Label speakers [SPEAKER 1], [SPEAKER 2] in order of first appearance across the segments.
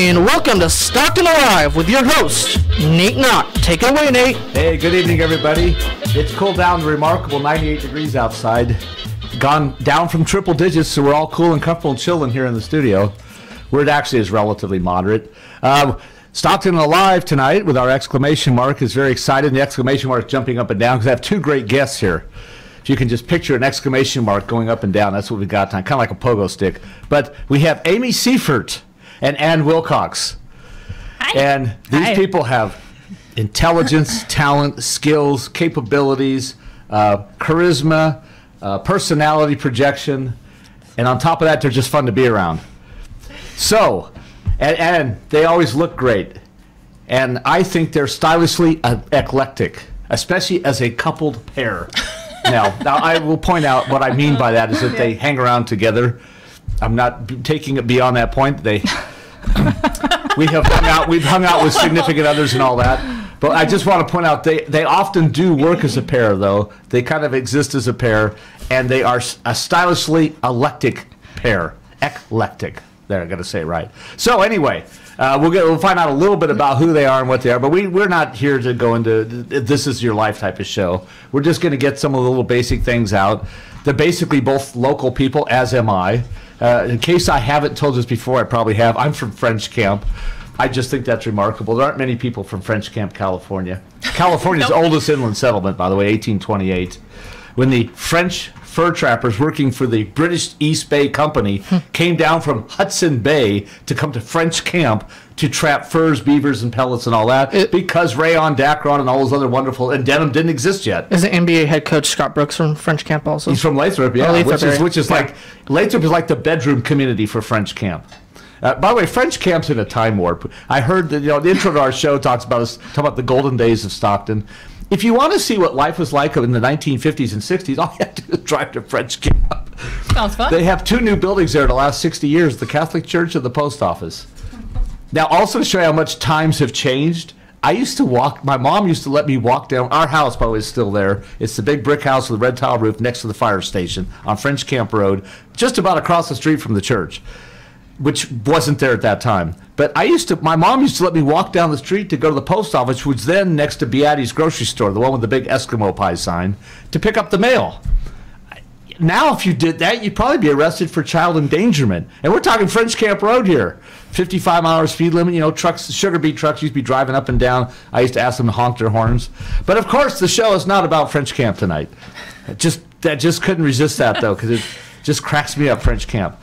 [SPEAKER 1] And welcome to Stockton Alive with your host, Nate Knott. Take it away, Nate.
[SPEAKER 2] Hey, good evening, everybody. It's cooled down to remarkable 98 degrees outside. Gone down from triple digits, so we're all cool and comfortable and chilling here in the studio, where it actually is relatively moderate. Stockton Alive tonight with our exclamation mark is very excited. The exclamation mark is jumping up and down because I have two great guests here. If you can just picture an exclamation mark going up and down, that's what we got tonight, kind of like a pogo stick. But we have Amy Seifert and Ann Wilcox.
[SPEAKER 3] Hi.
[SPEAKER 2] And these people have intelligence, talent, skills, capabilities, charisma, personality projection, and on top of that, they're just fun to be around. So, and they always look great. And I think they're stylishly eclectic, especially as a coupled pair. Now, I will point out what I mean by that is that they hang around together. I'm not taking it beyond that point. We've hung out with significant others and all that. But I just want to point out they often do work as a pair, though. They kind of exist as a pair, and they are a stylishly eclectic pair. Eclectic. There, I got to say it right. So anyway, we'll find out a little bit about who they are and what they are, but we're not here to go into this is your life type of show. We're just going to get some of the little basic things out. They're basically both local people, as am I. In case I haven't told this before, I probably have. I'm from French Camp. I just think that's remarkable. There aren't many people from French Camp, California. California's oldest inland settlement, by the way, 1828. When the French fur trappers working for the British East Bay Company came down from Hudson Bay to come to French Camp to trap furs, beavers, and pellets and all that, because rayon, Dacron, and all those other wonderful, and denim didn't exist yet.
[SPEAKER 1] Is the NBA head coach Scott Brooks from French Camp also?
[SPEAKER 2] He's from Lathrop, yeah, which is like, Lathrop is like the bedroom community for French Camp. By the way, French Camp's in a time warp. I heard that the intro to our show talks about the golden days of Stockton. If you want to see what life was like in the 1950s and 60s, all you have to do is drive to French Camp.
[SPEAKER 3] Sounds fun.
[SPEAKER 2] They have two new buildings there in the last 60 years, the Catholic Church and the post office. Now, also to show you how much times have changed, my mom used to let me walk down, our house, by the way, is still there. It's the big brick house with a red tile roof next to the fire station on French Camp Road, just about across the street from the church, which wasn't there at that time. But my mom used to let me walk down the street to go to the post office, which was then next to Beatty's grocery store, the one with the big Eskimo pie sign, to pick up the mail. Now, if you did that, you'd probably be arrested for child endangerment. And we're talking French Camp Road here. 55-mile speed limit, trucks, sugar beet trucks used to be driving up and down. I used to ask them to honk their horns. But of course, the show is not about French Camp tonight. I just couldn't resist that, though, because it just cracks me up, French Camp.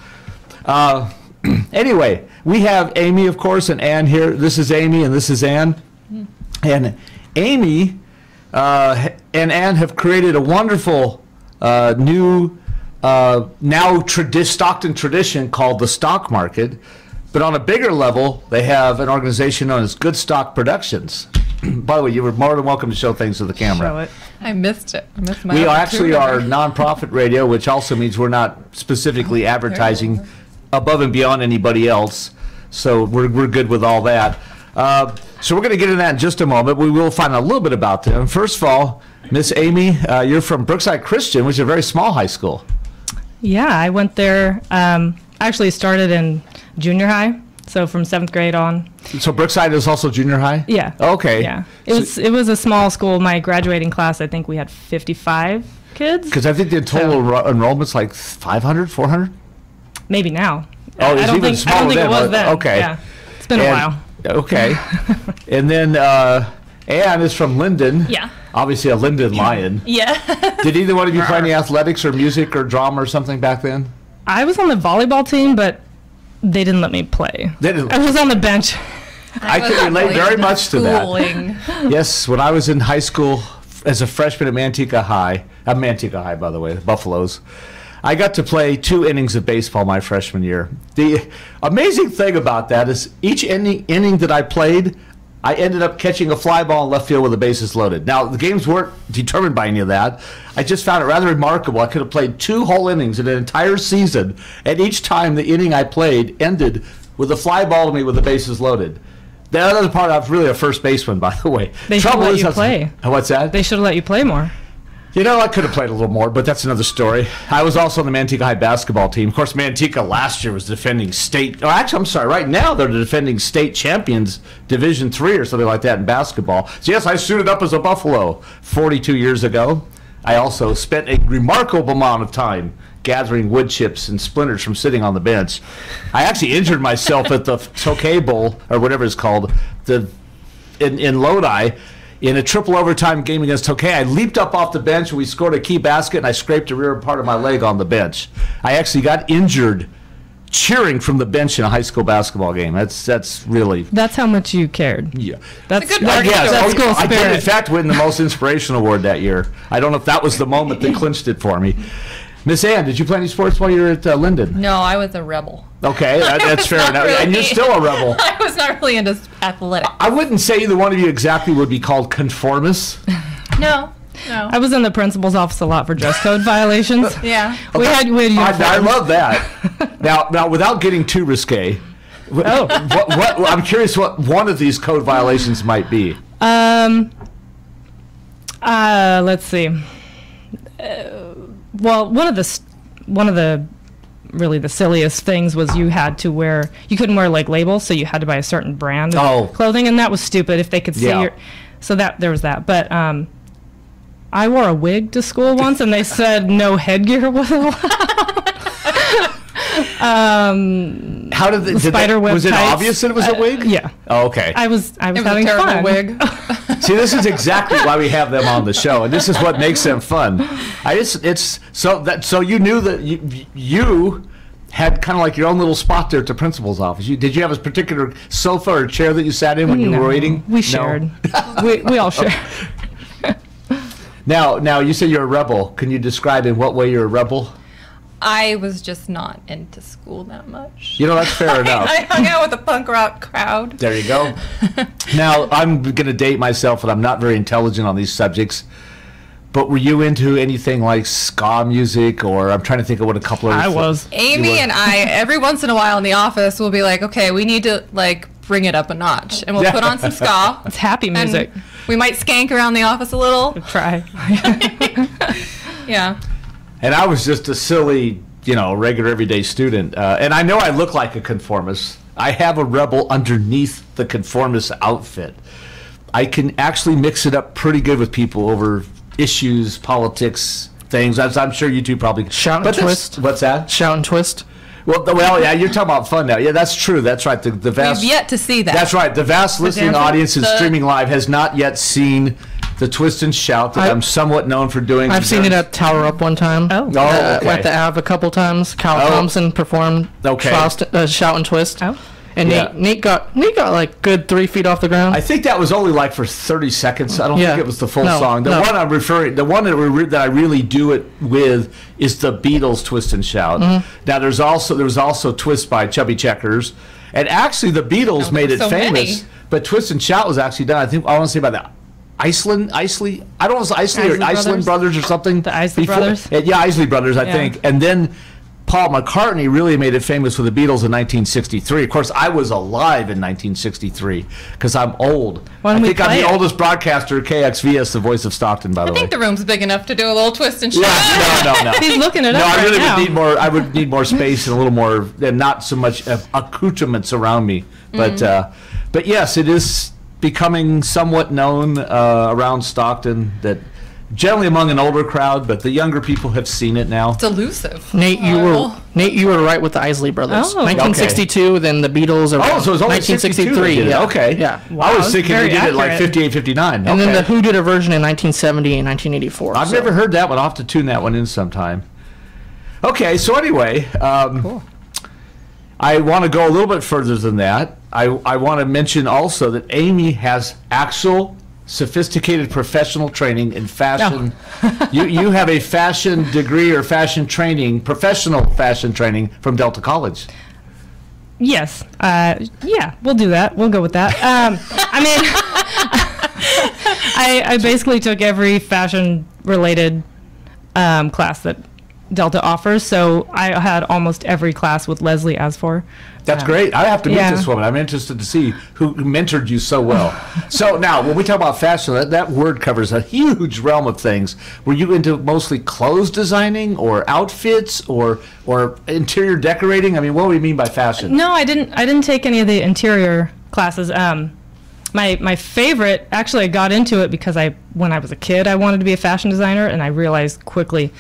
[SPEAKER 2] Anyway, we have Amy, of course, and Ann here. This is Amy, and this is Ann. And Amy and Ann have created a wonderful new Stockton tradition called the Stock Market. But on a bigger level, they have an organization known as Good Stock Productions. By the way, you were more than welcome to show things to the camera.
[SPEAKER 3] Show it. I missed it. I missed my
[SPEAKER 2] We actually are nonprofit radio, which also means we're not specifically advertising above and beyond anybody else, so we're good with all that. So we're going to get into that in just a moment. We will find out a little bit about them. First of all, Miss Amy, you're from Brookside Christian, which is a very small high school.
[SPEAKER 4] Yeah, I went there. Actually started in junior high, so from 7th grade on.
[SPEAKER 2] So Brookside is also junior high?
[SPEAKER 4] Yeah.
[SPEAKER 2] Okay.
[SPEAKER 4] Yeah, it was a small school. My graduating class, I think we had 55 kids.
[SPEAKER 2] Because I think the total enrollment's like 500, 400.
[SPEAKER 4] Maybe now.
[SPEAKER 2] Oh,
[SPEAKER 4] I don't think it was then.
[SPEAKER 2] Okay.
[SPEAKER 4] Yeah. It's been a while.
[SPEAKER 2] Okay. And then Ann is from Linden.
[SPEAKER 3] Yeah.
[SPEAKER 2] Obviously a Linden Lion.
[SPEAKER 3] Yeah.
[SPEAKER 2] Did either one of you play any athletics or music or drama or something back then?
[SPEAKER 4] I was on the volleyball team, but they didn't let me play. I was on the bench.
[SPEAKER 2] I can relate very much to that. Yes, when I was in high school as a freshman at Manteca High, by the way, the Buffaloes, I got to play 2 innings of baseball my freshman year. The amazing thing about that is each inning that I played, I ended up catching a fly ball in left field with the bases loaded. Now, the games weren't determined by any of that. I just found it rather remarkable. I could have played 2 whole innings in an entire season, and each time the inning I played ended with a fly ball to me with the bases loaded. The other part, I was really a first baseman, by the way.
[SPEAKER 4] They should let you play.
[SPEAKER 2] What's that?
[SPEAKER 4] They should have let you play more.
[SPEAKER 2] You know, I could have played a little more, but that's another story. I was also on the Manteca High basketball team. Of course, Manteca last year was defending state. Oh, actually, I'm sorry. Right now, they're the defending state champions, Division III or something like that in basketball. So, yes, I suited up as a Buffalo 42 years ago. I also spent a remarkable amount of time gathering wood chips and splinters from sitting on the bench. I actually injured myself at the Tokay Bowl, or whatever it's called, in Lodi. In a triple overtime game against Tokay, I leaped up off the bench and we scored a key basket and I scraped the rear part of my leg on the bench. I actually got injured cheering from the bench in a high school basketball game. That's really...
[SPEAKER 4] That's how much you cared.
[SPEAKER 2] Yeah.
[SPEAKER 4] That's
[SPEAKER 3] a good marketing
[SPEAKER 2] Yes,
[SPEAKER 4] That's school
[SPEAKER 2] I did, in
[SPEAKER 4] spirit.
[SPEAKER 2] fact, win the most inspirational award that year. I don't know if that was the moment that clinched it for me. Miss Ann, did you play any sports while you were at Linden?
[SPEAKER 3] No, I was a rebel.
[SPEAKER 2] Okay, that's fair enough.
[SPEAKER 3] Really.
[SPEAKER 2] And you're still a rebel.
[SPEAKER 3] I was not really into athletics.
[SPEAKER 2] I wouldn't say either one of you exactly would be called conformists.
[SPEAKER 3] No.
[SPEAKER 4] I was in the principal's office a lot for dress code violations.
[SPEAKER 3] Yeah.
[SPEAKER 4] We had
[SPEAKER 2] I
[SPEAKER 4] uniforms.
[SPEAKER 2] love that. Now, without getting too risque, what, I'm curious what one of these code violations might be.
[SPEAKER 4] Let's see. Well, one of the really the silliest things was you couldn't wear like labels, so you had to buy a certain brand of clothing, and that was stupid if they could see your. So there was that, but I wore a wig to school once, and they said no headgear was allowed.
[SPEAKER 2] How did the
[SPEAKER 4] spider web
[SPEAKER 2] was it
[SPEAKER 4] tights.
[SPEAKER 2] obvious that it was a wig?
[SPEAKER 4] Yeah.
[SPEAKER 2] Oh, okay.
[SPEAKER 4] I was
[SPEAKER 3] It was a
[SPEAKER 4] having
[SPEAKER 3] terrible
[SPEAKER 4] fun.
[SPEAKER 3] wig.
[SPEAKER 2] See, this is exactly why we have them on the show, and this is what makes them fun. So you knew that you had kind of like your own little spot there at the principal's office. Did you have a particular sofa or chair that you sat in when you were waiting?
[SPEAKER 4] We shared. we all shared.
[SPEAKER 2] Now you say you're a rebel. Can you describe in what way you're a rebel?
[SPEAKER 3] I was just not into school that much.
[SPEAKER 2] You know, that's fair enough.
[SPEAKER 3] I hung out with a punk rock crowd.
[SPEAKER 2] There you go. Now, I'm going to date myself, and I'm not very intelligent on these subjects. But were you into anything like ska music, or I'm trying to think of what a couple of...
[SPEAKER 4] I was.
[SPEAKER 3] Amy and I, every once in a while in the office, will be like, okay, we need to like bring it up a notch. And we'll put on some ska.
[SPEAKER 4] It's happy music.
[SPEAKER 3] And we might skank around the office a little.
[SPEAKER 4] Try.
[SPEAKER 3] Yeah.
[SPEAKER 2] And I was just a silly, regular everyday student. And I know I look like a conformist. I have a rebel underneath the conformist outfit. I can actually mix it up pretty good with people over issues, politics, things. As I'm sure you two probably...
[SPEAKER 1] Shout and twist.
[SPEAKER 2] What's that?
[SPEAKER 1] Shout and twist.
[SPEAKER 2] Well, yeah, you're talking about fun now. Yeah, that's true. That's right. The vast...
[SPEAKER 3] We've yet to see that.
[SPEAKER 2] That's right. The vast listening
[SPEAKER 4] dancing?
[SPEAKER 2] audience and streaming live has not yet seen the twist and shout that I'm somewhat known for doing.
[SPEAKER 1] I've seen it at Tower Up one time.
[SPEAKER 4] Oh.
[SPEAKER 2] Okay.
[SPEAKER 1] At the Ave a couple times. Kyle Thompson performed Shout and Twist.
[SPEAKER 4] Oh.
[SPEAKER 1] And
[SPEAKER 2] Yeah.
[SPEAKER 1] Nate got like good 3 feet off the ground.
[SPEAKER 2] I think that was only like for 30 seconds. I don't think it was the full song. The one I'm referring, the one that I really do it with is the Beatles' Twist and Shout. Now there was also Twist by Chubby Checkers, and actually the Beatles made it
[SPEAKER 3] so
[SPEAKER 2] famous.
[SPEAKER 3] many.
[SPEAKER 2] But Twist and Shout was actually done. I want to say by the Isley. I don't know if it's Isley or
[SPEAKER 4] Isley
[SPEAKER 2] Iceland Brothers or something.
[SPEAKER 4] The Isley Brothers?
[SPEAKER 2] Yeah, Isley Brothers, I
[SPEAKER 4] Yeah.
[SPEAKER 2] think. And then Paul McCartney really made it famous with the Beatles in 1963. Of course, I was alive in 1963 because I'm old.
[SPEAKER 4] When
[SPEAKER 2] I
[SPEAKER 4] we
[SPEAKER 2] think I'm
[SPEAKER 4] play
[SPEAKER 2] the
[SPEAKER 4] it.
[SPEAKER 2] oldest broadcaster at KXVS, the voice of Stockton, by the
[SPEAKER 3] I
[SPEAKER 2] way.
[SPEAKER 3] think the room's big enough to do a little twist and shout.
[SPEAKER 2] Yeah, no.
[SPEAKER 4] He's looking it
[SPEAKER 2] No,
[SPEAKER 4] up
[SPEAKER 2] I
[SPEAKER 4] right
[SPEAKER 2] really
[SPEAKER 4] now.
[SPEAKER 2] would need more. I would need more space and a little more, and not so much accoutrements around me. But yes, it is becoming somewhat known around Stockton that generally among an older crowd, but the younger people have seen it now.
[SPEAKER 3] It's elusive.
[SPEAKER 1] Nate, you were right with the Isley Brothers.
[SPEAKER 4] Oh.
[SPEAKER 1] 1962, then the Beatles around
[SPEAKER 2] Oh, so it was only
[SPEAKER 1] 1963.
[SPEAKER 2] Yeah. Okay.
[SPEAKER 1] Yeah.
[SPEAKER 2] I was thinking they
[SPEAKER 4] very
[SPEAKER 2] did it like
[SPEAKER 4] accurate.
[SPEAKER 2] 58, 59.
[SPEAKER 1] And
[SPEAKER 2] Okay.
[SPEAKER 1] then the Who did a version in 1970 and 1984.
[SPEAKER 2] I've never heard that one. I'll have to tune that one in sometime. Okay, so anyway, I want to go a little bit further than that. I want to mention also that Amy has actual sophisticated professional training in fashion. You have a fashion degree or fashion training, professional fashion training from Delta College.
[SPEAKER 4] Yes. Yeah, we'll do that. We'll go with that. I mean, I basically took every fashion-related class that Delta offers. So I had almost every class with Leslie as for.
[SPEAKER 2] That's great. I have to meet this woman. I'm interested to see who mentored you so well. So now, when we talk about fashion, that word covers a huge realm of things. Were you into mostly clothes designing, or outfits, or interior decorating? I mean, what do we mean by fashion?
[SPEAKER 4] No, I didn't take any of the interior classes. My favorite, actually, I got into it because when I was a kid, I wanted to be a fashion designer, and I realized quickly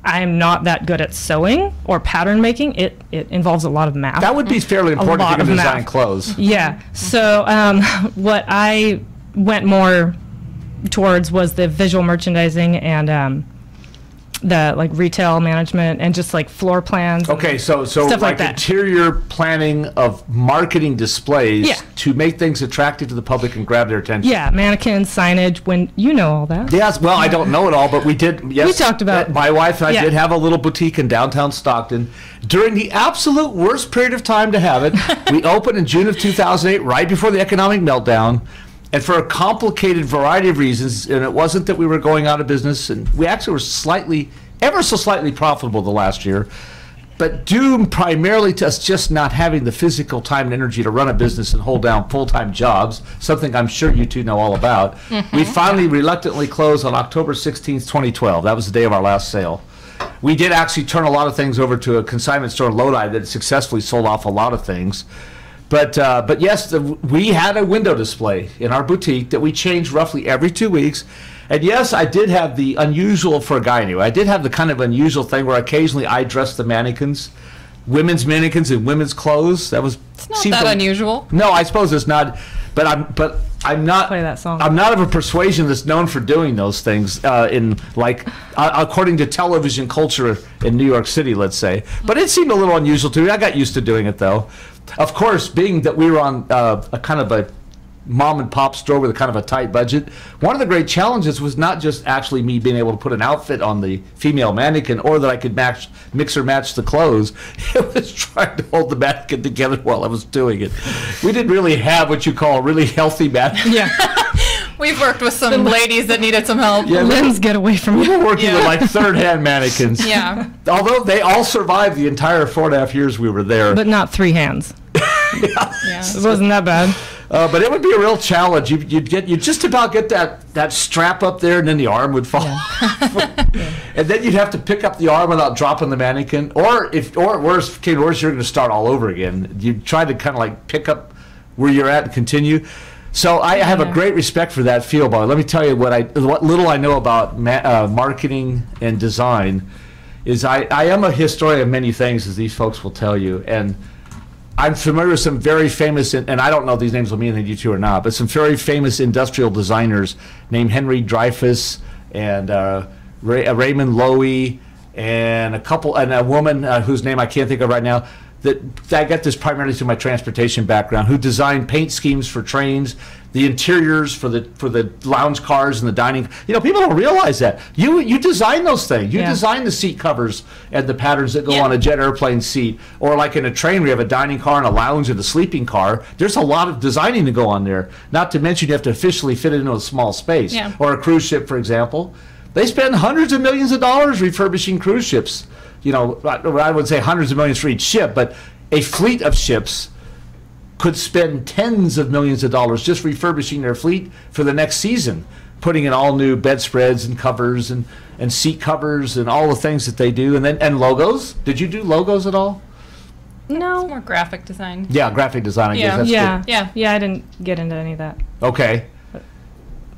[SPEAKER 4] I'm not that good at sewing or pattern making. It involves a lot of math.
[SPEAKER 2] That would be fairly important if you're going to design clothes.
[SPEAKER 4] Yeah. So what I went more towards was the visual merchandising and the like retail management and just like floor plans.
[SPEAKER 2] Okay, so like interior planning of marketing displays to make things attractive to the public and grab their attention.
[SPEAKER 4] Yeah, mannequins, signage, when you know all that.
[SPEAKER 2] Yes, well, I don't know it all, but we did. Yes,
[SPEAKER 4] we talked about
[SPEAKER 2] my wife and I did have a little boutique in downtown Stockton. During the absolute worst period of time to have it, we opened in June of 2008, right before the economic meltdown. And for a complicated variety of reasons, and it wasn't that we were going out of business, and we actually were ever so slightly profitable the last year, but due primarily to us just not having the physical time and energy to run a business and hold down full-time jobs, something I'm sure you two know all about. We finally reluctantly closed on October 16th, 2012. That was the day of our last sale. We did actually turn a lot of things over to a consignment store in Lodi that successfully sold off a lot of things. But yes, we had a window display in our boutique that we changed roughly every 2 weeks. And yes, I did have the unusual, for a guy anyway, I did have the kind of unusual thing where occasionally I dressed the mannequins, women's mannequins in women's clothes. That was
[SPEAKER 3] it's not that unusual.
[SPEAKER 2] No, I suppose it's not. But I'm not.
[SPEAKER 4] Play that song.
[SPEAKER 2] I'm not of a persuasion that's known for doing those things according to television culture in New York City, let's say. But it seemed a little unusual to me. I got used to doing it though. Of course, being that we were on a kind of a mom and pop store with a kind of a tight budget, one of the great challenges was not just actually me being able to put an outfit on the female mannequin or that I could mix or match the clothes. It was trying to hold the mannequin together while I was doing it. We didn't really have what you call a really healthy mannequin.
[SPEAKER 4] Yeah.
[SPEAKER 3] We've worked with some ladies that needed some help.
[SPEAKER 2] Yeah,
[SPEAKER 4] limbs get away from you.
[SPEAKER 2] We were working with like third-hand mannequins.
[SPEAKER 3] Yeah.
[SPEAKER 2] Although they all survived the entire 4.5 years we were there.
[SPEAKER 4] But not 3 hands.
[SPEAKER 3] Yeah.
[SPEAKER 4] It wasn't that bad.
[SPEAKER 2] But it would be a real challenge. You'd just about get that strap up there, and then the arm would fall.
[SPEAKER 4] Yeah.
[SPEAKER 2] And then you'd have to pick up the arm without dropping the mannequin. Or worse came to worse, you're going to start all over again. You'd try to kind of like pick up where you're at and continue. So I have a great respect for that field, but let me tell you what little I know about marketing and design is I am a historian of many things, as these folks will tell you, and I'm familiar with some very famous, and I don't know if these names will mean anything to you two or not, but some very famous industrial designers named Henry Dreyfuss and Raymond Loewy and a woman whose name I can't think of right now. That I got this primarily through my transportation background, who designed paint schemes for trains, the interiors for the lounge cars and the dining. You know, people don't realize that. You design those things. You design the seat covers and the patterns that go on a jet airplane seat, or like in a train where you have a dining car and a lounge and a sleeping car. There's a lot of designing to go on there. Not to mention you have to officially fit it into a small space.
[SPEAKER 3] Yeah.
[SPEAKER 2] Or a cruise ship, for example. They spend hundreds of millions of dollars refurbishing cruise ships. You know, I would say hundreds of millions for each ship, but a fleet of ships could spend tens of millions of dollars just refurbishing their fleet for the next season, putting in all new bedspreads and covers and seat covers and all the things that they do, and logos. Did you do logos at all?
[SPEAKER 4] No.
[SPEAKER 3] It's more graphic design.
[SPEAKER 2] Yeah, graphic design. I guess that's good.
[SPEAKER 4] Yeah. I didn't get into any of that.
[SPEAKER 2] Okay.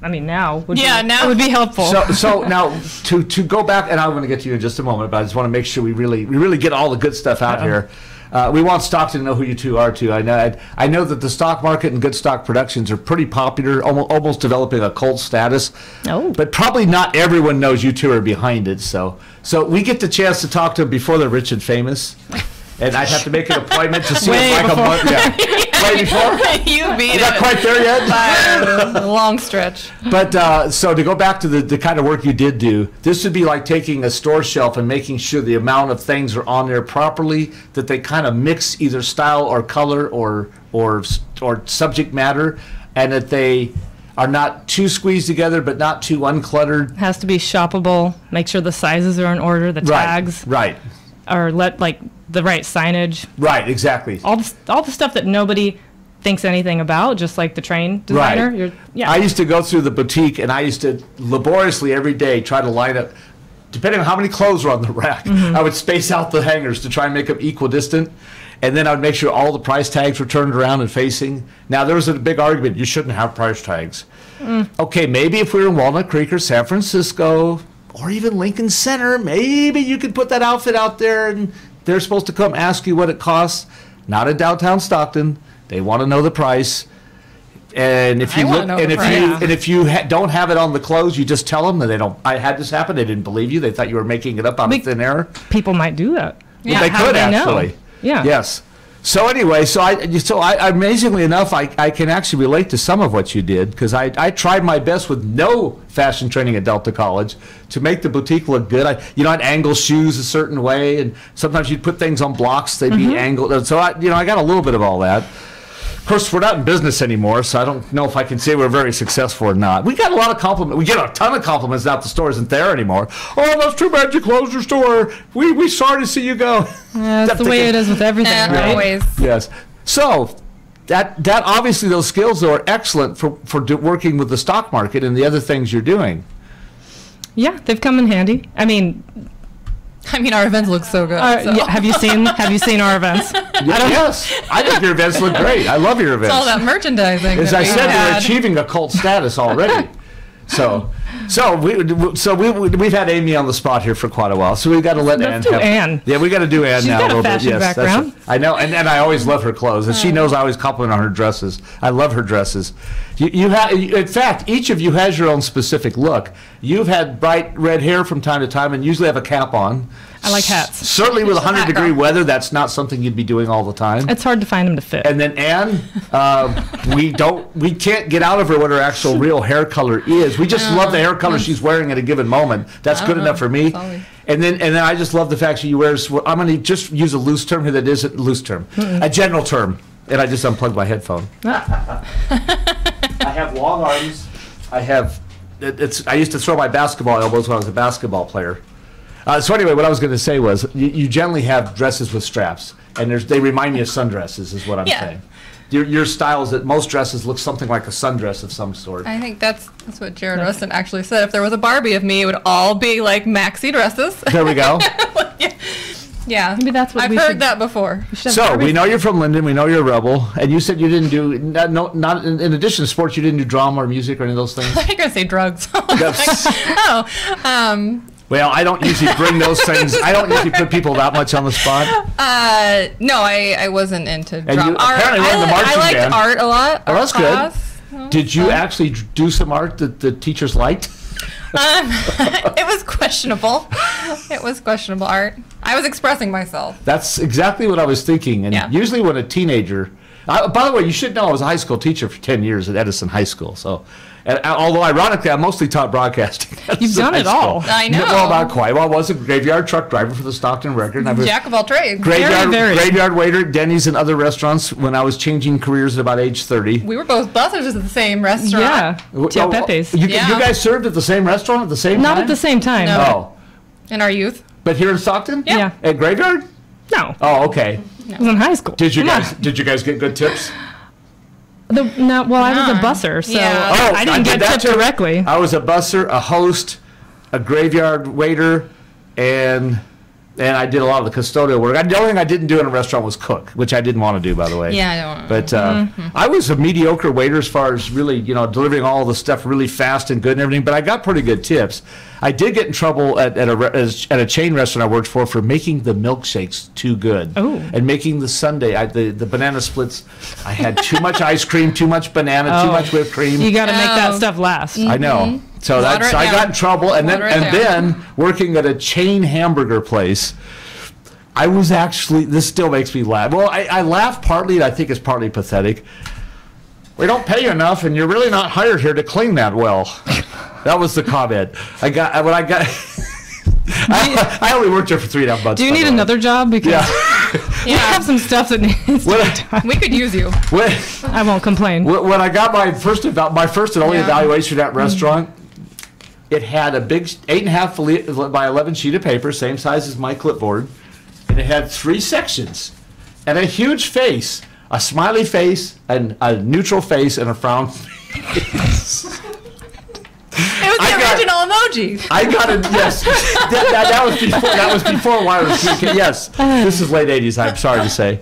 [SPEAKER 4] I mean, now would be helpful.
[SPEAKER 2] So now to go back, and I'm going to get to you in just a moment, but I just want to make sure we really get all the good stuff out here. We want Stockton to know who you two are too. I know that the stock market and good stock productions are pretty popular, almost developing a cult status.
[SPEAKER 4] Oh.
[SPEAKER 2] But probably not everyone knows you two are behind it. So we get the chance to talk to them before they're rich and famous. And I'd have to make an appointment to see them like a month. Yeah. Way before?
[SPEAKER 3] You beat it.
[SPEAKER 2] You're not quite there yet?
[SPEAKER 3] By a long stretch.
[SPEAKER 2] But so to go back to the kind of work you did do, this would be like taking a store shelf and making sure the amount of things are on there properly, that they kind of mix either style or color or subject matter, and that they are not too squeezed together, but not too uncluttered.
[SPEAKER 4] Has to be shoppable. Make sure the sizes are in order. The tags are the right signage.
[SPEAKER 2] Right, exactly.
[SPEAKER 4] All the stuff that nobody thinks anything about, just like the train designer.
[SPEAKER 2] Right. I used to go through the boutique, and I used to laboriously every day try to line up, depending on how many clothes were on the rack, I would space out the hangers to try and make them equidistant. And then I would make sure all the price tags were turned around and facing. Now, there was a big argument. You shouldn't have price tags. Okay, maybe if we were in Walnut Creek or San Francisco or even Lincoln Center, maybe you could put that outfit out there and they're supposed to come ask you what it costs. Not in downtown Stockton. They want to know the price. And if you look, and if you don't have it on the clothes, you just tell them that they don't. I had this happen. They didn't believe you. They thought you were making it up out of thin air.
[SPEAKER 4] People might do that.
[SPEAKER 2] Yeah, they could actually.
[SPEAKER 4] Know? Yeah.
[SPEAKER 2] Yes. So anyway, I amazingly enough, I can actually relate to some of what you did, because I tried my best with no fashion training at Delta College to make the boutique look good. I'd angle shoes a certain way, and sometimes you'd put things on blocks, they'd be angled. And so I got a little bit of all that. Of course, we're not in business anymore, so I don't know if I can say we're very successful or not. We got a lot of compliments. We get a ton of compliments now the store isn't there anymore. Oh, that's too bad you closed your store. We sorry to see you go.
[SPEAKER 4] Yeah, that's the way it is with everything, right?
[SPEAKER 3] Always.
[SPEAKER 2] Yes. So that obviously those skills though are excellent for working with the stock market and the other things you're doing.
[SPEAKER 4] Yeah, they've come in handy. I mean,
[SPEAKER 3] our events look so good.
[SPEAKER 4] Yeah, have you seen our events?
[SPEAKER 2] Yes, I think your events look great. I love your events.
[SPEAKER 3] It's all that merchandising.
[SPEAKER 2] As I said, we're achieving a cult status already. So we've had Amy on the spot here for quite a while. So we've got to let Ann. Yeah, we got to do Ann
[SPEAKER 4] She's
[SPEAKER 2] now
[SPEAKER 4] got
[SPEAKER 2] a little
[SPEAKER 4] fashion
[SPEAKER 2] bit. Yes,
[SPEAKER 4] background.
[SPEAKER 2] I know, and I always love her clothes, and she knows I always compliment on her dresses. I love her dresses. You have, in fact, each of you has your own specific look. You've had bright red hair from time to time, and usually have a cap on.
[SPEAKER 4] I like hats.
[SPEAKER 2] Certainly with 100-degree weather, that's not something you'd be doing all the time.
[SPEAKER 4] It's hard to find them to fit.
[SPEAKER 2] And then Ann, we can't get out of her what her actual real hair color is. We just love the hair color she's wearing at a given moment. That's good enough for me. And then I just love the fact she wears. I'm going to just use a loose term here that isn't a loose term, a general term. And I just unplugged my headphone. I have long arms. I used to throw my basketball elbows when I was a basketball player. So anyway, what I was going to say was, you generally have dresses with straps, and they remind me of sundresses, is what I'm saying. Your style is that most dresses look something like a sundress of some sort.
[SPEAKER 3] I think that's what Jared Rustin actually said. If there was a Barbie of me, it would all be like maxi dresses.
[SPEAKER 2] There we go.
[SPEAKER 3] Yeah,
[SPEAKER 4] maybe that's what
[SPEAKER 3] I've heard that before.
[SPEAKER 2] So we know you're from Linden. We know you're a rebel, and you said you didn't do not in addition to sports. You didn't do drama or music or any of those things.
[SPEAKER 3] I think I say drugs.
[SPEAKER 2] Well, I don't usually bring those things. I don't usually put people that much on the spot.
[SPEAKER 3] No, I wasn't into drama.
[SPEAKER 2] You apparently were in the marching
[SPEAKER 3] band. I liked art a lot.
[SPEAKER 2] Oh, that's good. Did you actually do some art that the teachers liked?
[SPEAKER 3] It was questionable. It was questionable art. I was expressing myself.
[SPEAKER 2] That's exactly what I was thinking. And usually when a teenager... by the way, you should know I was a high school teacher for 10 years at Edison High School. So, although ironically, I mostly taught broadcasting.
[SPEAKER 4] You've done it all.
[SPEAKER 3] I know.
[SPEAKER 2] Well, not quite. Well, I was a graveyard truck driver for the Stockton Record. And I was
[SPEAKER 3] Jack of all trades.
[SPEAKER 2] Graveyard waiter at Denny's and other restaurants when I was changing careers at about age 30.
[SPEAKER 3] We were both bussers at the same restaurant.
[SPEAKER 4] Yeah. Pepe's.
[SPEAKER 2] You guys served at the same restaurant at the same time?
[SPEAKER 4] Not at the same time.
[SPEAKER 2] No.
[SPEAKER 3] In our youth.
[SPEAKER 2] But here in Stockton?
[SPEAKER 3] Yeah.
[SPEAKER 2] At Graveyard?
[SPEAKER 4] No.
[SPEAKER 2] Oh, okay.
[SPEAKER 4] I was in high school.
[SPEAKER 2] Did you guys get good tips?
[SPEAKER 4] I was a busser, so I didn't get tipped directly.
[SPEAKER 2] I was a busser, a host, a graveyard waiter, and I did a lot of the custodial work. The only thing I didn't do in a restaurant was cook, which I didn't want to do, by the way.
[SPEAKER 3] Yeah, I don't.
[SPEAKER 2] But I was a mediocre waiter as far as really, delivering all the stuff really fast and good and everything. But I got pretty good tips. I did get in trouble at a chain restaurant I worked for making the milkshakes too good.
[SPEAKER 4] Oh.
[SPEAKER 2] And making the sundae, the banana splits. I had too much ice cream, too much banana, too much whipped cream.
[SPEAKER 4] You got to make that stuff last.
[SPEAKER 2] I know. So I got in trouble, and then working at a chain hamburger place, I was actually, this still makes me laugh. Well, I laugh partly, I think it's partly pathetic. We don't pay you enough, and you're really not hired here to clean that well. That was the comment. I only worked there for 3.5 months.
[SPEAKER 4] Do you need another job? Because We have some stuff that needs to be done.
[SPEAKER 3] We could use you.
[SPEAKER 4] I won't complain.
[SPEAKER 2] When I got my first and only evaluation at restaurant, it had a big 8.5 by 11 sheet of paper, same size as my clipboard, and it had 3 sections and a huge face, a smiley face, and a neutral face, and a frown face.
[SPEAKER 3] It was the original emoji.
[SPEAKER 2] I got it. Yes, that was before wireless communication. Yes, this is late '80s. I'm sorry to say,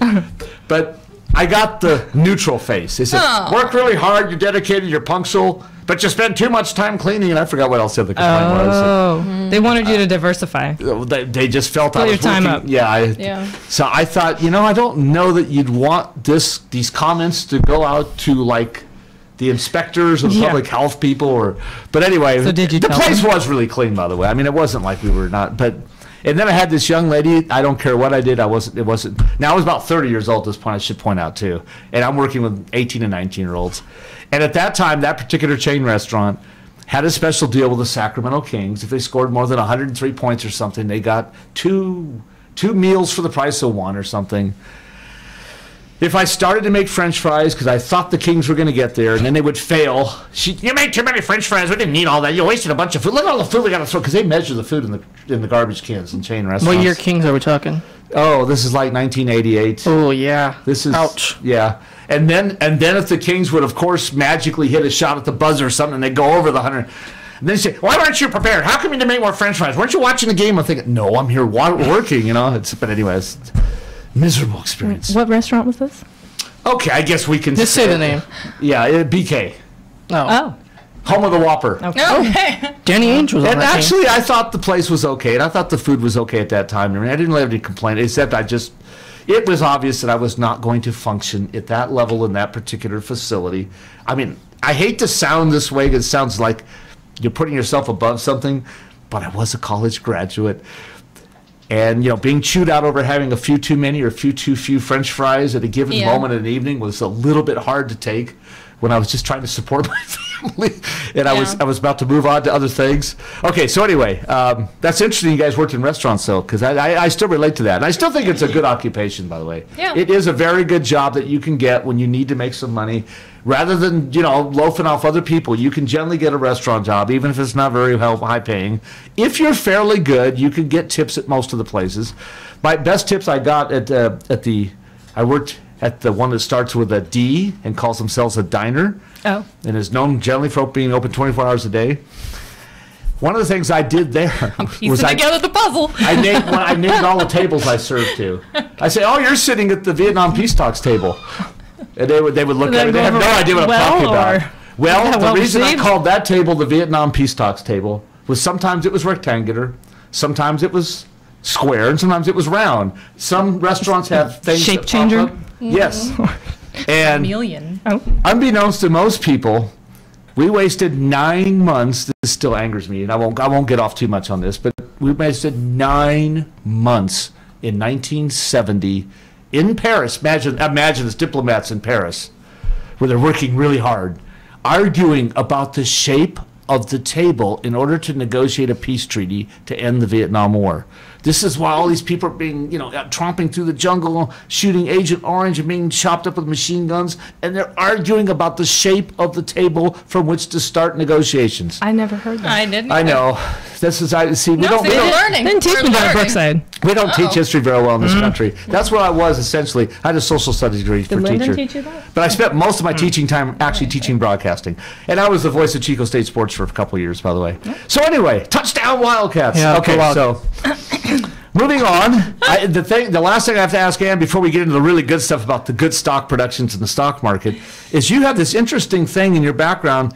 [SPEAKER 2] but I got the neutral face. They said, "Work really hard. You're dedicated. You're punctual, but you spend too much time cleaning." And I forgot what else the complaint was.
[SPEAKER 4] Oh, they wanted you to diversify.
[SPEAKER 2] They just felt I was
[SPEAKER 4] your time
[SPEAKER 2] working.
[SPEAKER 4] up.
[SPEAKER 2] Yeah. So I thought, I don't know that you'd want these comments to go out to like the inspectors or the public health people, but anyway,
[SPEAKER 4] so did you
[SPEAKER 2] the
[SPEAKER 4] tell
[SPEAKER 2] place
[SPEAKER 4] them?
[SPEAKER 2] was really clean, by the way. I mean, it wasn't like we were not, and then I had this young lady. I don't care what I did. It wasn't. Now I was about 30 years old at this point. I should point out too, and I'm working with 18 and 19-year-olds. And at that time, that particular chain restaurant had a special deal with the Sacramento Kings. If they scored more than 103 points or something, they got two meals for the price of one or something. If I started to make French fries, because I thought the Kings were going to get there, and then they would fail, you made too many French fries. We didn't need all that. You wasted a bunch of food. Look at all the food we got to throw, because they measure the food in the garbage cans in chain restaurants.
[SPEAKER 1] What year Kings are we talking?
[SPEAKER 2] Oh, this is like 1988.
[SPEAKER 1] Oh yeah.
[SPEAKER 2] This is
[SPEAKER 1] ouch.
[SPEAKER 2] Yeah, and then if the Kings would, of course, magically hit a shot at the buzzer or something, and they go over the 100. And then they say, "Why weren't you prepared? How come you didn't make more French fries? Weren't you watching the game?" I'm thinking, "No, I'm here working." But anyways, miserable experience.
[SPEAKER 4] What restaurant was this?
[SPEAKER 2] Okay, I guess we can
[SPEAKER 1] Just say the name.
[SPEAKER 2] Yeah, BK.
[SPEAKER 1] Oh.
[SPEAKER 2] Home of the Whopper.
[SPEAKER 3] Okay.
[SPEAKER 1] Danny Ainge was on
[SPEAKER 2] And
[SPEAKER 1] that
[SPEAKER 2] actually, I thought the place was okay, and I thought the food was okay at that time. I mean, I didn't have any complaint, except it was obvious that I was not going to function at that level in that particular facility. I mean, I hate to sound this way, because it sounds like you're putting yourself above something, but I was a college graduate. And, being chewed out over having a few too many or a few too few French fries at a given moment in the evening was a little bit hard to take when I was just trying to support my family. And I was about to move on to other things. Okay, so anyway, that's interesting you guys worked in restaurants, though, because I still relate to that. And I still think it's a good occupation, by the way.
[SPEAKER 3] Yeah.
[SPEAKER 2] It is a very good job that you can get when you need to make some money. Rather than, loafing off other people, you can generally get a restaurant job, even if it's not very high paying. If you're fairly good, you can get tips at most of the places. My best tips I got I worked at the one that starts with a D and calls themselves a diner.
[SPEAKER 4] Oh.
[SPEAKER 2] And is known generally for being open 24 hours a day. One of the things I did there
[SPEAKER 3] was together the puzzle.
[SPEAKER 2] I named all the tables I served to. I say, "Oh, you're sitting at the Vietnam Peace Talks table." And they would look at me. They have no idea what I'm talking about. Well, the reason I called that table the Vietnam Peace Talks table was sometimes it was rectangular, sometimes it was square, and sometimes it was round. Some restaurants have things
[SPEAKER 4] shape
[SPEAKER 2] that
[SPEAKER 4] changer.
[SPEAKER 2] pop up. Yes. And
[SPEAKER 3] Chameleon.
[SPEAKER 2] unbeknownst to most people, we wasted 9 months. This still angers me, and I won't get off too much on this, but we wasted 9 months in 1970 in Paris. Imagine as diplomats in Paris, where they're working really hard, arguing about the shape of the table in order to negotiate a peace treaty to end the Vietnam War. This is why all these people are being, tromping through the jungle, shooting Agent Orange and being chopped up with machine guns, and they're arguing about the shape of the table from which to start negotiations.
[SPEAKER 4] I never heard that.
[SPEAKER 3] I didn't.
[SPEAKER 2] I know. This is we don't
[SPEAKER 3] learning.
[SPEAKER 4] Didn't teach me that at Brookside.
[SPEAKER 2] we don't teach history very well in this country. That's where I was essentially. I had a social studies degree for
[SPEAKER 4] Did
[SPEAKER 2] teacher.
[SPEAKER 4] Lyndon teach you that?
[SPEAKER 2] But I spent most of my teaching time actually teaching broadcasting. And I was the voice of Chico State Sports for a couple of years, by the way. So anyway, touchdown Wildcats.
[SPEAKER 1] Yeah,
[SPEAKER 2] okay, so moving on. The last thing I have to ask Ann before we get into the really good stuff about the good stock productions in the stock market is you have this interesting thing in your background,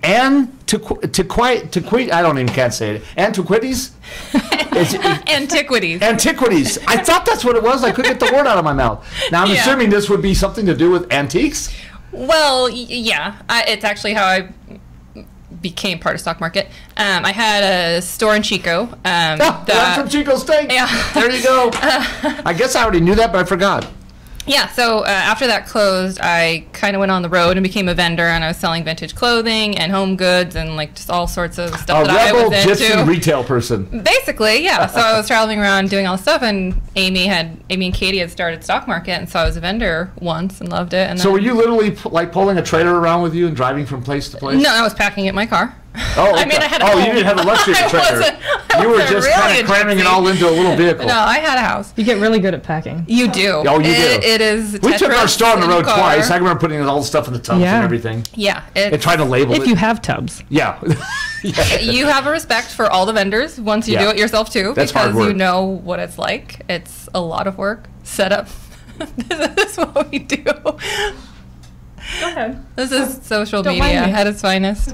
[SPEAKER 2] antiquities. I don't even can't say it. Antiquities.
[SPEAKER 3] Antiquities.
[SPEAKER 2] Antiquities. I thought that's what it was. I couldn't get the word out of my mouth. Now I'm assuming this would be something to do with antiques.
[SPEAKER 3] Well, yeah. It's actually how I became part of stock market. I had a store in Chico.
[SPEAKER 2] I'm from Chico State.
[SPEAKER 3] Yeah.
[SPEAKER 2] There you go. I guess I already knew that, but I forgot.
[SPEAKER 3] Yeah, so after that closed, I kind of went on the road and became a vendor, and I was selling vintage clothing and home goods and like just all sorts of stuff that I was into.
[SPEAKER 2] A rebel gypsy retail person.
[SPEAKER 3] Basically, yeah. So I was traveling around doing all this stuff, and Amy and Katie had started Stock Market, and so I was a vendor once and loved it. And
[SPEAKER 2] so were you literally like pulling a trailer around with you and driving from place to place?
[SPEAKER 3] No, I was packing it in my car.
[SPEAKER 2] Oh, okay.
[SPEAKER 3] I mean, I had a home.
[SPEAKER 2] You didn't have a luxury trailer. You were just kind of cramming it all into a little vehicle.
[SPEAKER 3] No, I had a house.
[SPEAKER 4] You get really good at packing.
[SPEAKER 3] You do.
[SPEAKER 2] Oh, you do.
[SPEAKER 3] It is.
[SPEAKER 2] We took our store on the road
[SPEAKER 3] car.
[SPEAKER 2] twice. I remember putting all the stuff in the tubs and everything.
[SPEAKER 3] Yeah.
[SPEAKER 2] And trying to label it.
[SPEAKER 4] If you have tubs.
[SPEAKER 2] Yeah.
[SPEAKER 3] You have a respect for all the vendors once you do it yourself too.
[SPEAKER 2] That's
[SPEAKER 3] because
[SPEAKER 2] hard work.
[SPEAKER 3] you know what it's like. It's a lot of work. Set up. This is what we do. Go
[SPEAKER 4] ahead.
[SPEAKER 3] This is social media at its finest.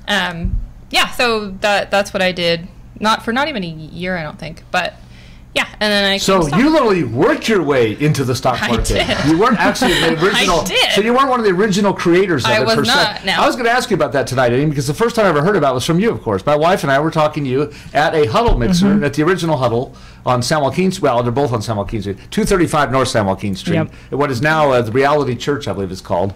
[SPEAKER 3] Yeah, so that's what I did. Not even a year, I don't think, but yeah. And then I.
[SPEAKER 2] So you literally worked your way into the stock market.
[SPEAKER 3] I did.
[SPEAKER 2] You weren't actually the original.
[SPEAKER 3] I did.
[SPEAKER 2] So you weren't one of the original creators of it.
[SPEAKER 3] I was
[SPEAKER 2] per se.
[SPEAKER 3] not. No.
[SPEAKER 2] I was going to ask you about that tonight, Amy, because the first time I ever heard about it was from you, of course. My wife and I were talking to you at a huddle mixer at the original huddle on San Joaquin. Well, they're both on San Joaquin Street, 235 North San Joaquin Street. What is now the Reality Church, I believe it's called.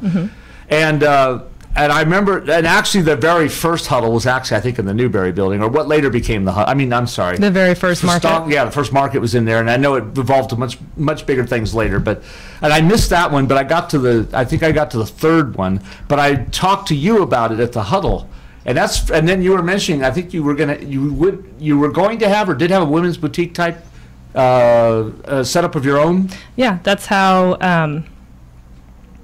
[SPEAKER 2] And I remember, and actually the very first huddle was actually, I think, in the Newberry building, or what later became the huddle. I mean, I'm sorry.
[SPEAKER 4] The very first market.
[SPEAKER 2] The first market was in there, and I know it evolved to much bigger things later. And I missed that one, but I think I got to the third one. But I talked to you about it at the huddle, and then you were mentioning, I think you were going to have or did have a women's boutique type setup of your own.
[SPEAKER 4] Yeah, that's how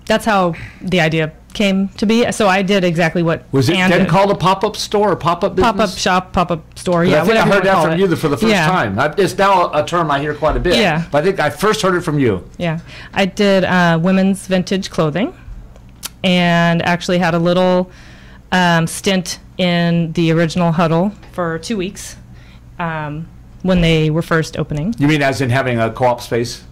[SPEAKER 4] the idea came to be. So I did exactly what
[SPEAKER 2] was it
[SPEAKER 4] Ann
[SPEAKER 2] then
[SPEAKER 4] did.
[SPEAKER 2] called a pop-up store or pop-up business?
[SPEAKER 4] Pop-up shop, pop-up store. Yeah,
[SPEAKER 2] I think I heard that from you for the first
[SPEAKER 4] Yeah.
[SPEAKER 2] time. It's now a term I hear quite a bit.
[SPEAKER 4] Yeah.
[SPEAKER 2] But I think I first heard it from you.
[SPEAKER 4] Yeah, I did women's vintage clothing, and actually had a little stint in the original huddle for 2 weeks when they were first opening.
[SPEAKER 2] You mean as in having a co-op space?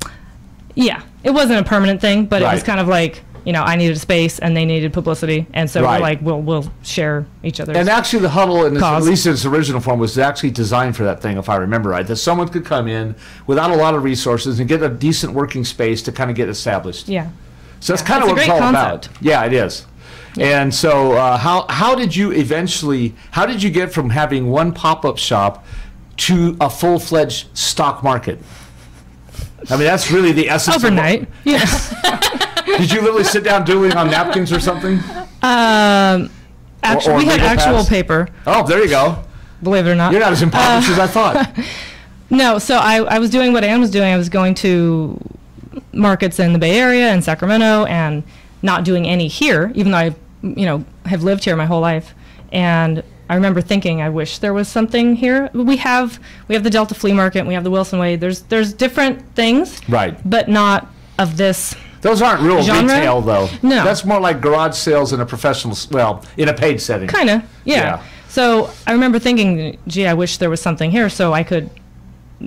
[SPEAKER 4] Yeah, it wasn't a permanent thing, but it was kind of like, I needed a space and they needed publicity, and so we're like, we'll share each other's.
[SPEAKER 2] And actually, the huddle, at least in its original form, was actually designed for that thing, if I remember right, that someone could come in without a lot of resources and get a decent working space to kind of get established.
[SPEAKER 4] Yeah.
[SPEAKER 2] So that's kind of what it's all about. Yeah, it is. Yeah. And so, how did you get from having one pop-up shop to a full-fledged stock market? I mean, that's really the essence.
[SPEAKER 4] Overnight. Yes.
[SPEAKER 2] Did you literally sit down doodling on napkins or something?
[SPEAKER 4] Actually, we had actual paper.
[SPEAKER 2] Oh, there you go.
[SPEAKER 4] Believe it or not.
[SPEAKER 2] You're not as impoverished as I thought.
[SPEAKER 4] No, so I was doing what Ann was doing. I was going to markets in the Bay Area and Sacramento, and not doing any here, even though I, have lived here my whole life. And I remember thinking, I wish there was something here. We have the Delta Flea Market, we have the Wilson Way. There's different things,
[SPEAKER 2] right?
[SPEAKER 4] But not of this.
[SPEAKER 2] Those aren't real
[SPEAKER 4] genre.
[SPEAKER 2] Retail, though.
[SPEAKER 4] No,
[SPEAKER 2] that's more like garage sales in a professional, in a paid setting.
[SPEAKER 4] Kind of, yeah. So I remember thinking, gee, I wish there was something here so I could,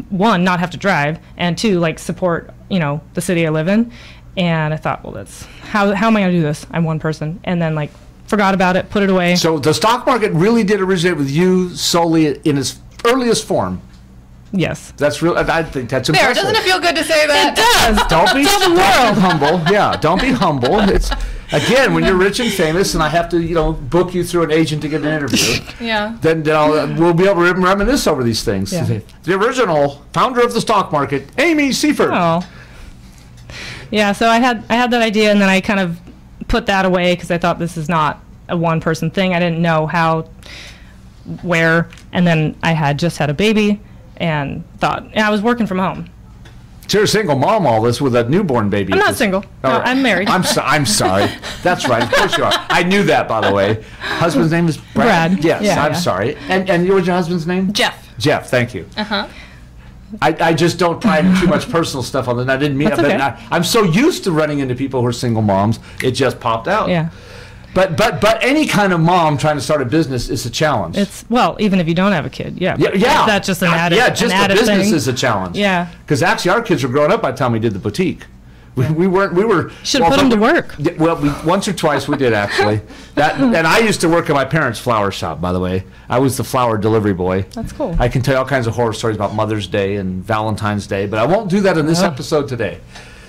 [SPEAKER 4] one, not have to drive, and two, like support, the city I live in. And I thought, well, that's how am I going to do this? I'm one person, and then forgot about it, put it away.
[SPEAKER 2] So the stock market really did originate with you solely in its earliest form.
[SPEAKER 4] Yes.
[SPEAKER 2] That's real. I think that's impressive.
[SPEAKER 3] Doesn't it feel good to say that?
[SPEAKER 4] It does.
[SPEAKER 2] Don't be humble. Yeah, don't be humble. It's again, when you're rich and famous, and I have to, book you through an agent to get an interview.
[SPEAKER 3] Yeah.
[SPEAKER 2] Then we'll be able to reminisce over these things.
[SPEAKER 4] Yeah.
[SPEAKER 2] The original founder of the stock market, Amy Seifert.
[SPEAKER 4] Oh. Yeah. So I had that idea, and then I kind of put that away because I thought this is not a one-person thing. I didn't know how, where, and then I had just had a baby. And I was working from home.
[SPEAKER 2] So you're a single mom, all this, with a newborn baby.
[SPEAKER 4] I'm not single. No, I'm married.
[SPEAKER 2] I'm sorry. That's right. Of course you are. I knew that, by the way. Husband's name is Brad. Yes,
[SPEAKER 4] yeah,
[SPEAKER 2] I'm sorry. And what was your husband's name?
[SPEAKER 3] Jeff.
[SPEAKER 2] Jeff, thank you.
[SPEAKER 3] Uh-huh.
[SPEAKER 2] I just don't pry into too much personal stuff on that. I didn't mean it.
[SPEAKER 4] Okay.
[SPEAKER 2] I'm so used to running into people who are single moms, it just popped out.
[SPEAKER 4] Yeah.
[SPEAKER 2] But any kind of mom trying to start a business is a challenge.
[SPEAKER 4] Even if you don't have a kid, yeah.
[SPEAKER 2] Yeah.
[SPEAKER 4] That's just an added
[SPEAKER 2] Yeah, just
[SPEAKER 4] the
[SPEAKER 2] business
[SPEAKER 4] thing.
[SPEAKER 2] is a challenge.
[SPEAKER 4] Yeah.
[SPEAKER 2] Because actually our kids were growing up by the time we did the boutique. We were.
[SPEAKER 4] Should have put them to work.
[SPEAKER 2] Well, once or twice we did, actually. And I used to work at my parents' flower shop, by the way. I was the flower delivery boy.
[SPEAKER 4] That's cool.
[SPEAKER 2] I can tell you all kinds of horror stories about Mother's Day and Valentine's Day, but I won't do that in this episode today.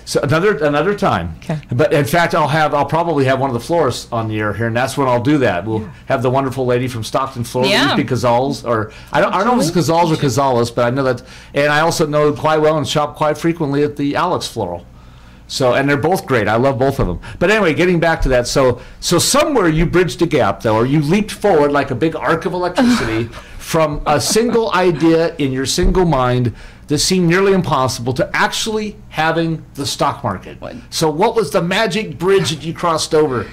[SPEAKER 2] So another time.
[SPEAKER 4] Okay.
[SPEAKER 2] But in fact, I'll probably have one of the florists on the air here, and that's when I'll do that. We'll have the wonderful lady from Stockton, Florida,
[SPEAKER 3] Yeah.
[SPEAKER 2] Cazals, or I don't know if it's Cazals or Cazales, but I know that, and I also know quite well and shop quite frequently at the Alex Floral. So, and they're both great. I love both of them. But anyway, getting back to that, so somewhere you bridged a gap, though, or you leaped forward like a big arc of electricity from a single idea in your single mind that seemed nearly impossible to actually having the stock market. So what was the magic bridge that you crossed over?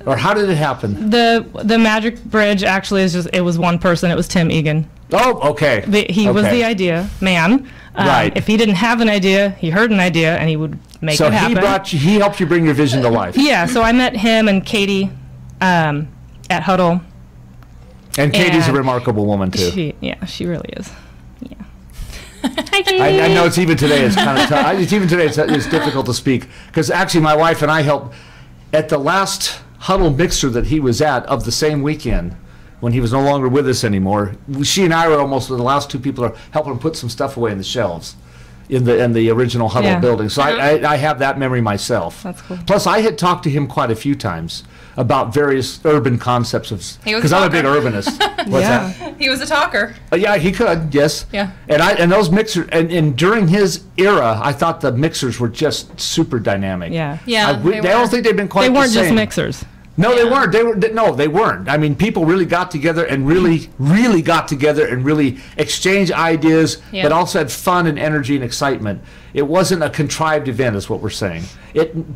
[SPEAKER 2] Or how did it happen?
[SPEAKER 4] The magic bridge actually is just, it was one person. It was Tim Egan.
[SPEAKER 2] Oh, okay.
[SPEAKER 4] He was the idea man.
[SPEAKER 2] Right.
[SPEAKER 4] If he didn't have an idea, he heard an idea and he would make it happen.
[SPEAKER 2] So he helped you bring your vision to life.
[SPEAKER 4] Yeah, so I met him and Katie at Huddle.
[SPEAKER 2] And Katie's a remarkable woman, too.
[SPEAKER 4] She really is. Yeah.
[SPEAKER 2] I know it's even today. It's kind of tough. Even today, it's difficult to speak because actually, my wife and I helped at the last Huddle mixer that he was at of the same weekend when he was no longer with us anymore. She and I were almost the last two people to help him put some stuff away in the shelves in the original Huddle building. So I have that memory myself.
[SPEAKER 4] That's cool.
[SPEAKER 2] Plus, I had talked to him quite a few times about various urban concepts of because I'm a big urbanist. What's that?
[SPEAKER 3] He was a talker.
[SPEAKER 2] Yeah, he could. Yes.
[SPEAKER 3] Yeah.
[SPEAKER 2] And those mixers and during his era, I thought the mixers were just super dynamic.
[SPEAKER 4] Yeah.
[SPEAKER 3] Yeah.
[SPEAKER 2] I don't think they've been quite.
[SPEAKER 4] They weren't
[SPEAKER 2] the same.
[SPEAKER 4] just mixers.
[SPEAKER 2] No, they weren't. They weren't. I mean, people really got together and really got together and really exchanged ideas, but also had fun and energy and excitement. It wasn't a contrived event, is what we're saying.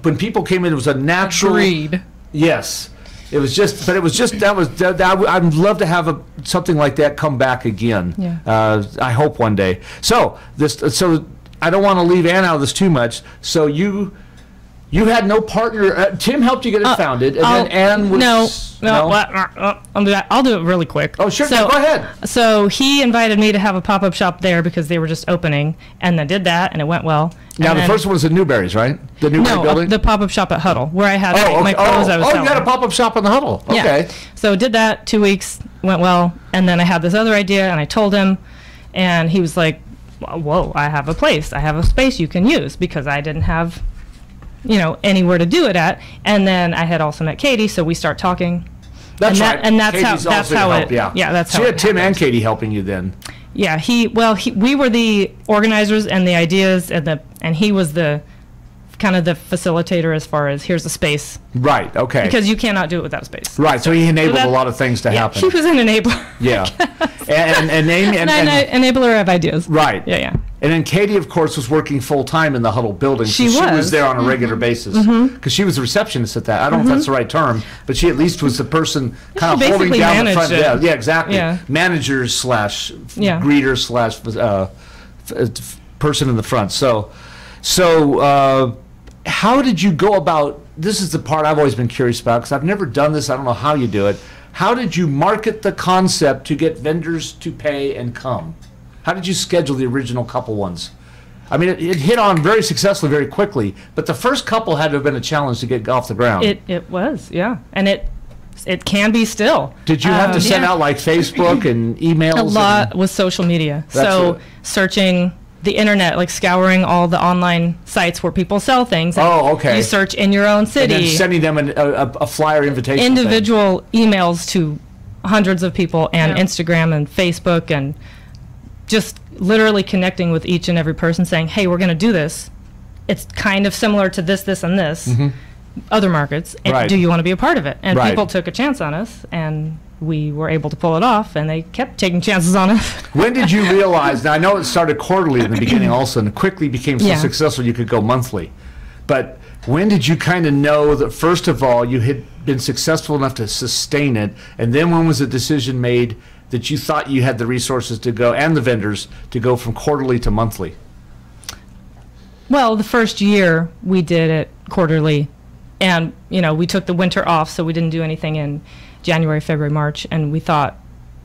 [SPEAKER 2] When people came in, it was a natural.
[SPEAKER 3] Agreed.
[SPEAKER 2] Yes, it was just. But it was just that. I'd love to have something like that come back again.
[SPEAKER 4] Yeah.
[SPEAKER 2] I hope one day. So I don't want to leave Ann out of this too much. So you had no partner. Tim helped you get it founded, and then Ann was...
[SPEAKER 4] No. I'll do it really quick.
[SPEAKER 2] Oh, sure. Go ahead.
[SPEAKER 4] So he invited me to have a pop-up shop there because they were just opening, and I did that, and it went well.
[SPEAKER 2] Now, the first one was in Newberry's, right? The Newberry building?
[SPEAKER 4] The pop-up shop at Huddle, where I had my clothes I was selling.
[SPEAKER 2] You had a pop-up shop in the Huddle.
[SPEAKER 4] Yeah.
[SPEAKER 2] Okay.
[SPEAKER 4] So did that, 2 weeks, went well, and then I had this other idea, and I told him, and he was like, whoa, I have a place. I have a space you can use, because I didn't have... anywhere to do it at. And then I had also met Katie, so we start talking.
[SPEAKER 2] That's right.
[SPEAKER 4] And that's
[SPEAKER 2] Katie's
[SPEAKER 4] how
[SPEAKER 2] it.
[SPEAKER 4] Yeah, that's how.
[SPEAKER 2] So you had Tim and Katie helping you then.
[SPEAKER 4] Yeah, we were the organizers and the ideas, and he was the kind of the facilitator as far as here's the space.
[SPEAKER 2] Right. Okay.
[SPEAKER 4] Because you cannot do it without space.
[SPEAKER 2] Right. So he enabled a lot of things to happen.
[SPEAKER 4] He was an enabler.
[SPEAKER 2] Yeah. and
[SPEAKER 4] enabler of ideas.
[SPEAKER 2] Right.
[SPEAKER 4] Yeah.
[SPEAKER 2] And then Katie, of course, was working full-time in the Huddle building.
[SPEAKER 4] She
[SPEAKER 2] was there on a regular basis. Because she was the receptionist at that. I don't know if that's the right term, but she at least was the person kind of holding down the front desk. Yeah, exactly. Yeah. Manager / greeter / person in the front. So how did you go about, this is the part I've always been curious about, because I've never done this, I don't know how you do it. How did you market the concept to get vendors to pay and come? How did you schedule the original couple ones? I mean, it hit on very successfully, very quickly, but the first couple had to have been a challenge to get off the ground.
[SPEAKER 4] It was, yeah. And it can be still.
[SPEAKER 2] Did you have to send out like Facebook and emails?
[SPEAKER 4] A lot with social media. So searching the internet, like scouring all the online sites where people sell things. You search in your own city.
[SPEAKER 2] And then sending them a flyer invitation.
[SPEAKER 4] Individual emails to hundreds of people, and Instagram and Facebook, and just literally connecting with each and every person saying, hey, we're going to do this. It's kind of similar to this, this, and this. Other markets. And do you want to be a part of it? And people took a chance on us, and we were able to pull it off, and they kept taking chances on us.
[SPEAKER 2] When did you realize, now I know it started quarterly in the beginning also, and quickly became so successful you could go monthly. But when did you kind of know that, first of all, you had been successful enough to sustain it, and then when was the decision made that you thought you had the resources to go, and the vendors, to go from quarterly to monthly?
[SPEAKER 4] Well, the first year we did it quarterly, and we took the winter off, so we didn't do anything in January, February, March, and we thought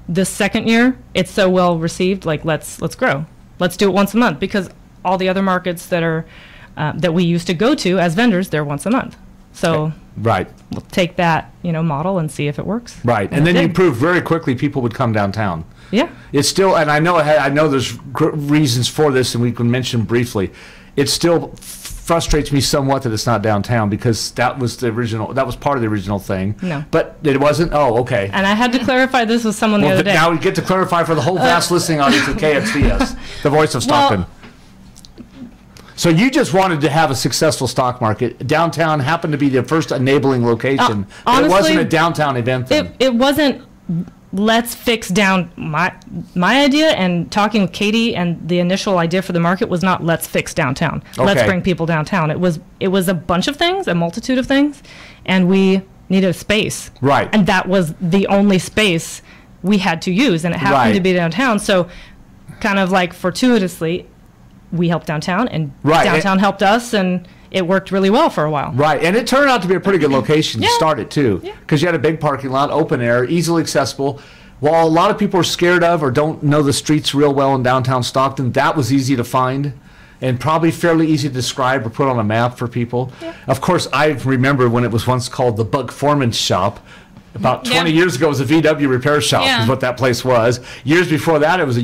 [SPEAKER 4] this second year it's so well received, like let's grow. Let's do it once a month, because all the other markets that are that we used to go to as vendors, they're once a month. So we'll take that model and see if it works.
[SPEAKER 2] Right, and then you proved very quickly people would come downtown.
[SPEAKER 4] Yeah,
[SPEAKER 2] it's still, and I know there's reasons for this, and we can mention briefly. It's still frustrates me somewhat that it's not downtown, because that was the original. That was part of the original thing.
[SPEAKER 4] No,
[SPEAKER 2] but it wasn't. Oh, okay.
[SPEAKER 4] And I had to clarify this with someone the other day.
[SPEAKER 2] Now we get to clarify for the whole vast listening audience of KXVS, the voice of Stockton. So you just wanted to have a successful stock market. Downtown happened to be the first enabling location. Honestly, it wasn't a downtown event then.
[SPEAKER 4] It wasn't. Let's fix down my idea, and talking with Katie, and the initial idea for the market was not let's fix downtown. Okay. Let's bring people downtown. It was a bunch of things, a multitude of things, and we needed a space.
[SPEAKER 2] Right.
[SPEAKER 4] And that was the only space we had to use, and it happened to be downtown. So kind of like fortuitously, we helped downtown, and downtown helped us, and it worked really well for a while.
[SPEAKER 2] Right, and it turned out to be a pretty good location to start it too, because you had a big parking lot, open air, easily accessible. While a lot of people are scared of or don't know the streets real well in downtown Stockton, that was easy to find and probably fairly easy to describe or put on a map for people. Yeah. Of course, I remember when it was once called the Bug Foreman's Shop. About 20 years ago, it was a VW repair shop, is what that place was. Years before that, it was a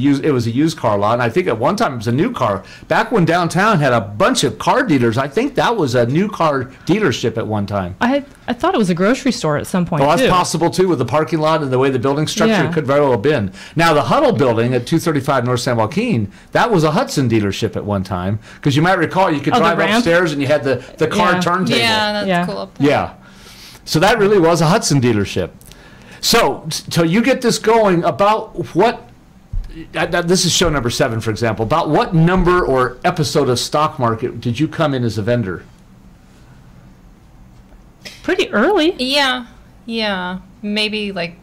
[SPEAKER 2] used car lot. And I think at one time it was a new car. Back when downtown had a bunch of car dealers, I think that was a new car dealership at one time.
[SPEAKER 4] I thought it was a grocery store at some point.
[SPEAKER 2] Well, that's possible too, with the parking lot and the way the building's structured. It could very well have been. Now, the Huddle building at 235 North San Joaquin, that was a Hudson dealership at one time. Because you might recall, you could drive upstairs and you had the car turntable.
[SPEAKER 3] Yeah, that's cool up there.
[SPEAKER 2] Yeah. So that really was a Hudson dealership. So you get this going about what, this is show number 7, for example, about what number or episode of stock market did you come in as a vendor?
[SPEAKER 4] Pretty early.
[SPEAKER 3] Yeah. Maybe like,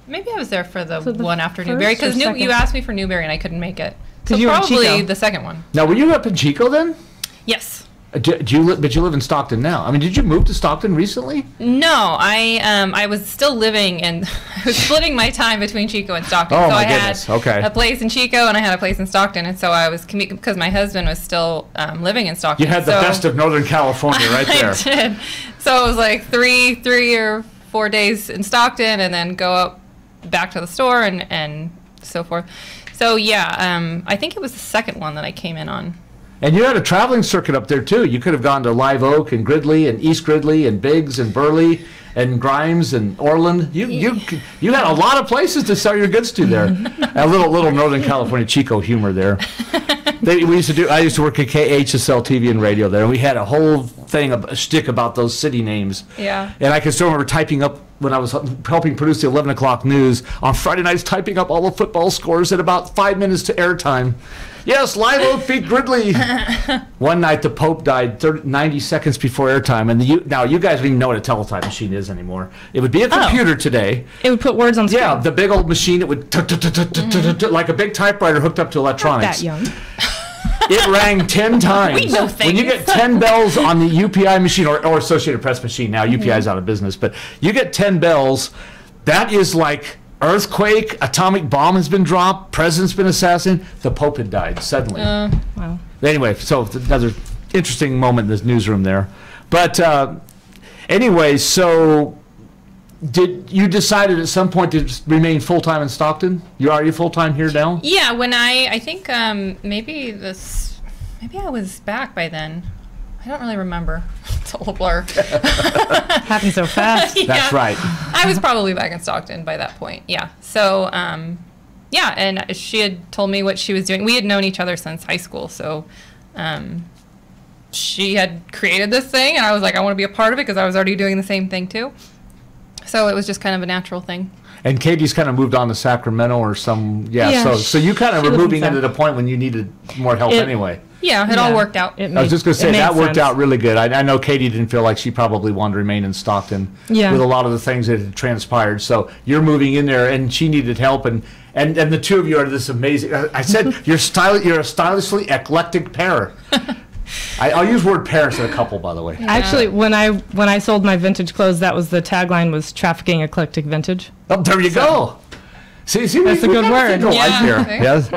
[SPEAKER 3] maybe I was there for the one after Newberry, because you asked me for Newberry and I couldn't make it. So
[SPEAKER 4] you
[SPEAKER 3] probably the second one.
[SPEAKER 2] Now, were you up in Chico then?
[SPEAKER 3] Yes.
[SPEAKER 2] But you live in Stockton now. I mean, did you move to Stockton recently?
[SPEAKER 3] No, I was still living and I was splitting my time between Chico and Stockton.
[SPEAKER 2] Oh,
[SPEAKER 3] so
[SPEAKER 2] my goodness.
[SPEAKER 3] I had a place in Chico and I had a place in Stockton, and so I was commuting because my husband was still living in Stockton.
[SPEAKER 2] You had the best of Northern California right there.
[SPEAKER 3] I did. So it was like three or 4 days in Stockton, and then go up back to the store and so forth. So yeah, I think it was the second one that I came in on.
[SPEAKER 2] And you had a traveling circuit up there too. You could have gone to Live Oak and Gridley and East Gridley and Biggs and Burley and Grimes and Orland. You had a lot of places to sell your goods to there. A little Northern California Chico humor there. I used to work at KXVS TV and radio there, and we had a whole thing, a shtick about those city names.
[SPEAKER 3] Yeah.
[SPEAKER 2] And I can still remember typing up, when I was helping produce the 11 o'clock news, on Friday nights, typing up all the football scores at about 5 minutes to airtime. Yes, Live Oak beat Gridley. One night, the Pope died 90 seconds before airtime. And now, you guys don't even know what a teletype machine is anymore. It would be a computer today.
[SPEAKER 4] It would put words on screen.
[SPEAKER 2] Yeah, the big old machine, it would like a big typewriter hooked up to electronics.
[SPEAKER 4] Not that young.
[SPEAKER 2] It rang 10 times.
[SPEAKER 3] We know things.
[SPEAKER 2] When you get 10 bells on the UPI machine, or Associated Press machine, now UPI is out of business, but you get 10 bells, that is like earthquake, atomic bomb has been dropped, president's been assassinated, the Pope had died suddenly.
[SPEAKER 4] Wow.
[SPEAKER 2] Anyway, so another interesting moment in this newsroom there. But anyway, so did you decided at some point to remain full-time in Stockton? Are you full-time here now?
[SPEAKER 3] Yeah, when I think maybe I was back by then. I don't really remember. It's all a blur.
[SPEAKER 4] Happened so fast.
[SPEAKER 3] Yeah.
[SPEAKER 2] That's right.
[SPEAKER 3] I was probably back in Stockton by that point. Yeah. So, yeah, and she had told me what she was doing. We had known each other since high school, so she had created this thing, and I was like, I want to be a part of it because I was already doing the same thing too. So it was just kind of a natural thing.
[SPEAKER 2] And Katie's kind of moved on to Sacramento or some, so you kind of were moving into the point when you needed more help anyway.
[SPEAKER 3] Yeah, it all worked out.
[SPEAKER 2] I was just going to say, that worked out really good. I know Katie didn't feel like she probably wanted to remain in Stockton with a lot of the things that had transpired. So you're moving in there, and she needed help, and the two of you are this amazing. I said you're a stylishly eclectic pair. I'll use word pair instead of couple, by the way.
[SPEAKER 4] Yeah. Actually, when I sold my vintage clothes, that was the tagline, was trafficking eclectic vintage.
[SPEAKER 2] Oh, there you go. See,
[SPEAKER 4] that's a good word.
[SPEAKER 2] Yes.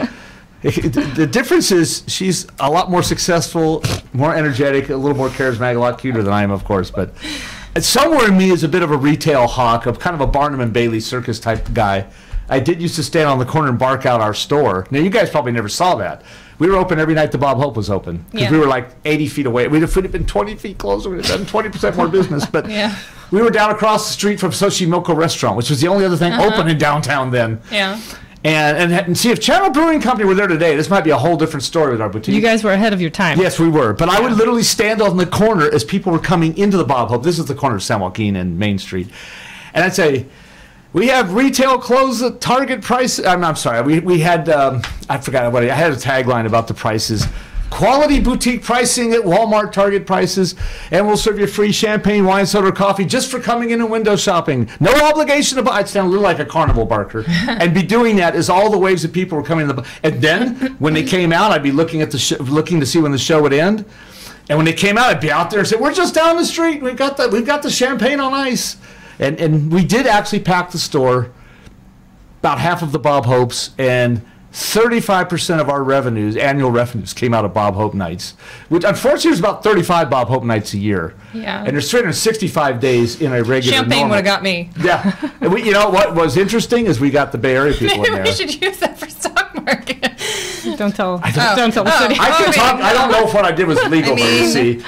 [SPEAKER 2] The difference is she's a lot more successful, more energetic, a little more charismatic, a lot cuter than I am, of course. But somewhere in me is a bit of a retail hawk, of kind of a Barnum and Bailey circus type guy. I did used to stand on the corner and bark out our store. Now, you guys probably never saw that. We were open every night the Bob Hope was open. Because we were like 80 feet away. If we'd have been 20 feet closer, we'd have done 20% more business. But we were down across the street from Xochimilco Restaurant, which was the only other thing open in downtown then.
[SPEAKER 3] Yeah.
[SPEAKER 2] And see, if Channel Brewing Company were there today, this might be a whole different story with our boutique.
[SPEAKER 4] You guys were ahead of your time.
[SPEAKER 2] Yes, we were. But I would literally stand on the corner as people were coming into the Bob Hope. This is the corner of San Joaquin and Main Street. And I'd say, we have retail clothes at Target price. I'm sorry. We had, I forgot what I had a tagline about the prices. Quality boutique pricing at Walmart, Target prices, and we'll serve you free champagne, wine, soda, or coffee just for coming in and window shopping. No obligation to buy. I'd sound a little like a carnival barker. And be doing that as all the waves that people were coming in the. And then when they came out, I'd be looking at the looking to see when the show would end. And when they came out, I'd be out there and say, "We're just down the street. We've got the champagne on ice." And we did actually pack the store, about half of the Bob Hopes, and 35% of our revenues, annual revenues, came out of Bob Hope nights, which unfortunately is about 35 Bob Hope nights a year.
[SPEAKER 3] Yeah.
[SPEAKER 2] And there's 365 days in a regular
[SPEAKER 3] Champagne would have got me.
[SPEAKER 2] Yeah. And you know what was interesting is we got the Bay Area people in there.
[SPEAKER 3] Maybe we should use that for stock market.
[SPEAKER 4] Don't tell the city.
[SPEAKER 2] I don't know if what I did was legal, but you see.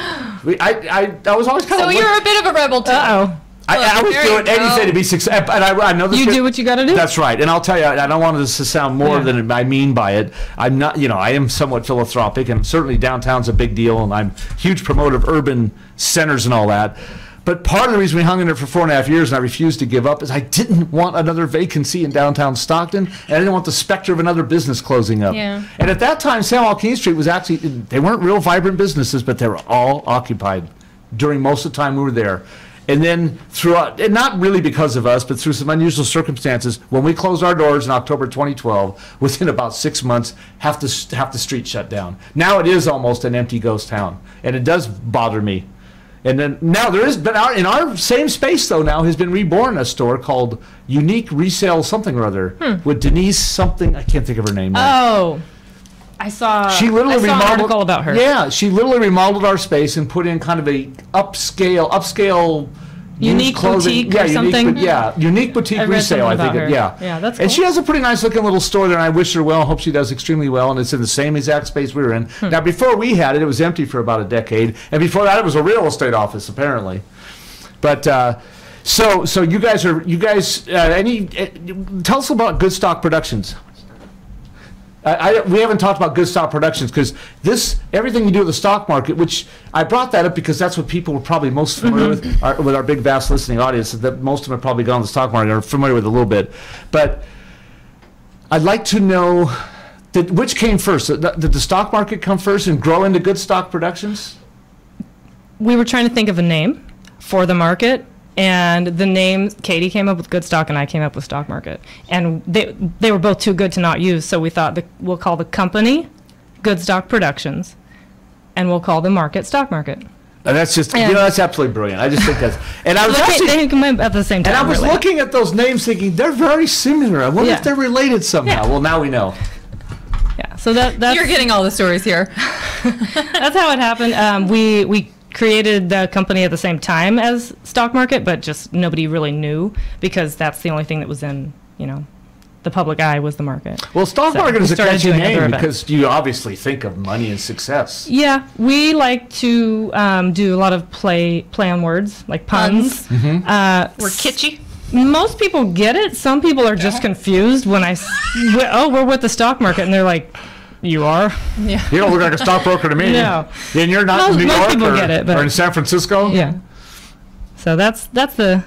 [SPEAKER 2] I was always kind of.
[SPEAKER 3] So you're a bit of a rebel too.
[SPEAKER 4] Uh-oh.
[SPEAKER 2] I was doing anything to be successful, and I know this.
[SPEAKER 4] You do what you got to do.
[SPEAKER 2] That's right, and I'll tell you, I don't want this to sound more than I mean by it. I'm not, I am somewhat philanthropic, and certainly downtown's a big deal, and I'm a huge promoter of urban centers and all that. But part of the reason we hung in there for 4.5 years and I refused to give up is I didn't want another vacancy in downtown Stockton, and I didn't want the specter of another business closing up.
[SPEAKER 3] Yeah.
[SPEAKER 2] And at that time, San Joaquin Street was actually, they weren't real vibrant businesses, but they were all occupied during most of the time we were there. And then throughout, and not really because of us, but through some unusual circumstances, when we closed our doors in October 2012, within about 6 months, half the street shut down. Now it is almost an empty ghost town, and it does bother me. And then now there is, but in our same space though now has been reborn a store called Unique Resale something or other with Denise something, I can't think of her name now.
[SPEAKER 4] Oh. I saw
[SPEAKER 2] remodeled,
[SPEAKER 4] an article about her.
[SPEAKER 2] Yeah, she literally remodeled our space and put in kind of a upscale
[SPEAKER 4] unique boutique or something.
[SPEAKER 2] Unique boutique resale, I think.
[SPEAKER 4] Yeah, that's cool.
[SPEAKER 2] And she has a pretty nice looking little store there, and I wish her well. Hope she does extremely well, and it's in the same exact space we were in. Now, before we had it, it was empty for about a decade, and before that, it was a real estate office apparently. But so you guys tell us about Good Stock Productions. We haven't talked about Good Stock Productions because everything you do with the stock market, which I brought that up because that's what people were probably most familiar with our big, vast listening audience, that most of them have probably gone to the stock market or are familiar with it a little bit. But I'd like to know which came first. Did the stock market come first and grow into Good Stock Productions?
[SPEAKER 4] We were trying to think of a name for the market. And the name, Katie came up with Good Stock and I came up with Stock Market. And they were both too good to not use, so we thought we'll call the company Good Stock Productions and we'll call the market Stock Market.
[SPEAKER 2] And that's just, that's absolutely brilliant. I just think that's, and I was
[SPEAKER 4] they come at the same time.
[SPEAKER 2] And I was looking at those names thinking, they're very similar. I wonder if they're related somehow. Yeah. Well, now we know.
[SPEAKER 4] Yeah, so that's...
[SPEAKER 3] You're getting all the stories here.
[SPEAKER 4] That's how it happened. We created the company at the same time as Stock Market, but just nobody really knew because that's the only thing that was in, the public eye was the market.
[SPEAKER 2] Well, Stock Market is a catchy name because you obviously think of money and success.
[SPEAKER 4] Yeah, we like to do a lot of play on words, like puns.
[SPEAKER 3] We're kitschy.
[SPEAKER 4] Most people get it. Some people are just confused when we're with the stock market, and they're like, you are?
[SPEAKER 3] Yeah.
[SPEAKER 2] You don't look like a stockbroker to me.
[SPEAKER 4] No.
[SPEAKER 2] And you're not in New York
[SPEAKER 4] get it,
[SPEAKER 2] or in San Francisco?
[SPEAKER 4] Yeah. So that's the...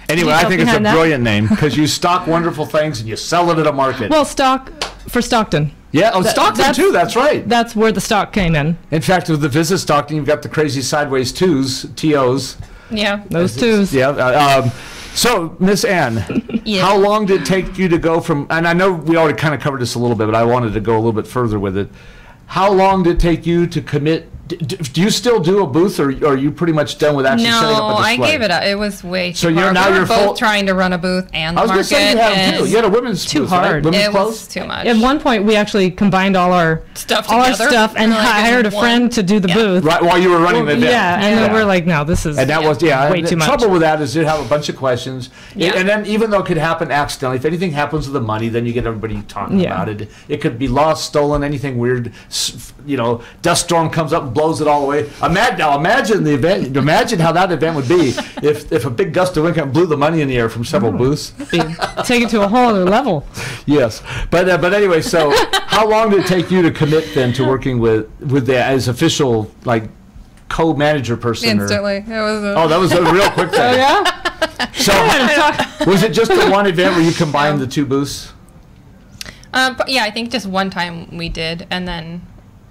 [SPEAKER 2] Anyway, I think it's a brilliant name because you stock wonderful things and you sell it at a market.
[SPEAKER 4] Well, stock for Stockton.
[SPEAKER 2] Yeah, Stockton too, that's right.
[SPEAKER 4] That's where the stock came in.
[SPEAKER 2] In fact, with the Visit Stockton, you've got the crazy sideways TOs.
[SPEAKER 3] Yeah.
[SPEAKER 4] Those twos.
[SPEAKER 2] Yeah. So, Miss Ann, how long did it take you to go from, and I know we already kind of covered this a little bit, but I wanted to go a little bit further with it. How long did it take you to commit? do you still do a booth, or are you pretty much done with actually setting up a display?
[SPEAKER 3] No, I gave it up. It was way too
[SPEAKER 2] So
[SPEAKER 3] hard.
[SPEAKER 2] now
[SPEAKER 3] We
[SPEAKER 2] you're
[SPEAKER 3] were both
[SPEAKER 2] full-
[SPEAKER 3] trying to run a booth and
[SPEAKER 2] I
[SPEAKER 3] the
[SPEAKER 2] was going to
[SPEAKER 3] market.
[SPEAKER 2] say you have
[SPEAKER 3] and
[SPEAKER 2] too. You had a women's
[SPEAKER 4] Too
[SPEAKER 2] booth, right?
[SPEAKER 4] hard.
[SPEAKER 2] Women's
[SPEAKER 3] it
[SPEAKER 2] clothes?
[SPEAKER 3] was too much.
[SPEAKER 4] At one point, we actually combined all our
[SPEAKER 3] Stuff
[SPEAKER 4] all our
[SPEAKER 3] together.
[SPEAKER 4] stuff and
[SPEAKER 3] We're like in
[SPEAKER 4] hired a
[SPEAKER 3] one.
[SPEAKER 4] friend to do the booth.
[SPEAKER 2] Right, while you were running the event.
[SPEAKER 4] Yeah, and then we're like, no, this is
[SPEAKER 2] And that was,
[SPEAKER 4] way
[SPEAKER 2] and
[SPEAKER 4] too
[SPEAKER 2] the
[SPEAKER 4] much.
[SPEAKER 2] trouble with that is you have a bunch of questions.
[SPEAKER 3] Yeah.
[SPEAKER 2] And then even though it could happen accidentally, if anything happens with the money, then you get everybody talking
[SPEAKER 4] Yeah.
[SPEAKER 2] about it. It could be lost, stolen, anything weird. Dust storm comes up and blows it all away. Imagine the event. Imagine how that event would be if a big gust of wind blew the money in the air from several booths.
[SPEAKER 4] take it to a whole other level.
[SPEAKER 2] Yes, but anyway, so how long did it take you to commit then to working with the as official co-manager person?
[SPEAKER 3] Instantly. It was
[SPEAKER 2] That was a real quick thing.
[SPEAKER 4] Oh yeah.
[SPEAKER 2] So was it just the one event where you combined the two booths?
[SPEAKER 3] I think just one time we did, and then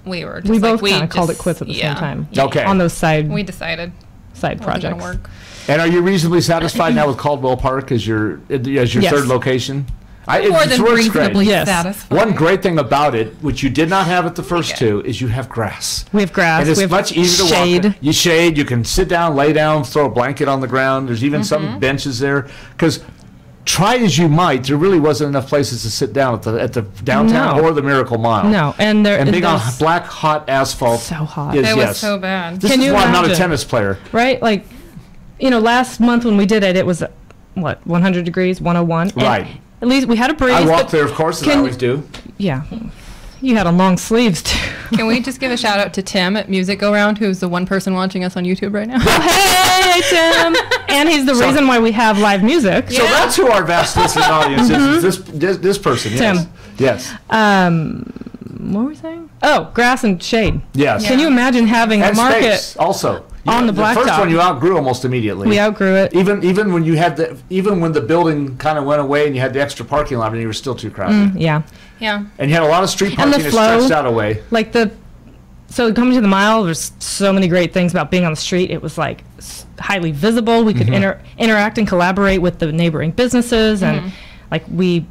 [SPEAKER 3] we were just
[SPEAKER 4] We
[SPEAKER 3] like,
[SPEAKER 4] both kind of called it quits at the same time.
[SPEAKER 2] Okay.
[SPEAKER 4] On those side
[SPEAKER 3] We decided
[SPEAKER 4] side
[SPEAKER 3] it wasn't gonna
[SPEAKER 4] projects.
[SPEAKER 3] work.
[SPEAKER 2] And are you reasonably satisfied now with Caldwell Park as your
[SPEAKER 4] Yes.
[SPEAKER 2] third location?
[SPEAKER 3] More than reasonably
[SPEAKER 4] Yes.
[SPEAKER 3] satisfied.
[SPEAKER 2] One great thing about it, which you did not have at the first two, is you have grass.
[SPEAKER 4] We have grass.
[SPEAKER 2] And it's
[SPEAKER 4] we have
[SPEAKER 2] much easier to
[SPEAKER 4] shade.
[SPEAKER 2] walk. You shade. You can sit down, lay down, throw a blanket on the ground. There's even some benches there. Because try as you might, there really wasn't enough places to sit down at the downtown
[SPEAKER 4] No.
[SPEAKER 2] or the Miracle Mile.
[SPEAKER 4] No, and there
[SPEAKER 2] And being on
[SPEAKER 4] there's-
[SPEAKER 2] black hot asphalt.
[SPEAKER 4] So hot.
[SPEAKER 2] Is,
[SPEAKER 3] It
[SPEAKER 2] yes.
[SPEAKER 3] was so bad.
[SPEAKER 2] This
[SPEAKER 4] Can
[SPEAKER 2] is
[SPEAKER 4] you
[SPEAKER 2] why I'm not a
[SPEAKER 4] imagine?
[SPEAKER 2] tennis player.
[SPEAKER 4] right? Like, last month when we did it, it was 100 degrees, 101. And
[SPEAKER 2] Right.
[SPEAKER 4] at least we had a breeze.
[SPEAKER 2] I walk
[SPEAKER 4] but-
[SPEAKER 2] there, of course, as I
[SPEAKER 4] Can-
[SPEAKER 2] always do.
[SPEAKER 4] Yeah. You had on long sleeves too.
[SPEAKER 3] Can we just give a shout out to Tim at Music Go Round, who's the one person watching us on YouTube right now?
[SPEAKER 4] Hey, Tim! And he's the reason why we have live music.
[SPEAKER 2] So that's who our vast listening audience is. This person, yes.
[SPEAKER 4] Tim.
[SPEAKER 2] Yes.
[SPEAKER 4] What were we saying? Oh, grass and shade.
[SPEAKER 2] Yes.
[SPEAKER 4] Can you imagine having
[SPEAKER 2] And
[SPEAKER 4] the market?
[SPEAKER 2] space also.
[SPEAKER 4] on the
[SPEAKER 2] first
[SPEAKER 4] blacktop.
[SPEAKER 2] one you outgrew almost immediately.
[SPEAKER 4] We outgrew it.
[SPEAKER 2] Even when you had even when the building kind of went away and you had the extra parking lot, and you were still too crowded.
[SPEAKER 4] Yeah.
[SPEAKER 3] Yeah.
[SPEAKER 2] And you had a lot of street
[SPEAKER 4] And the
[SPEAKER 2] parking that
[SPEAKER 4] flow.
[SPEAKER 2] stretched out away.
[SPEAKER 4] Like so coming to the mile, there's so many great things about being on the street. It was like highly visible. We could interact and collaborate with the neighboring businesses, and like we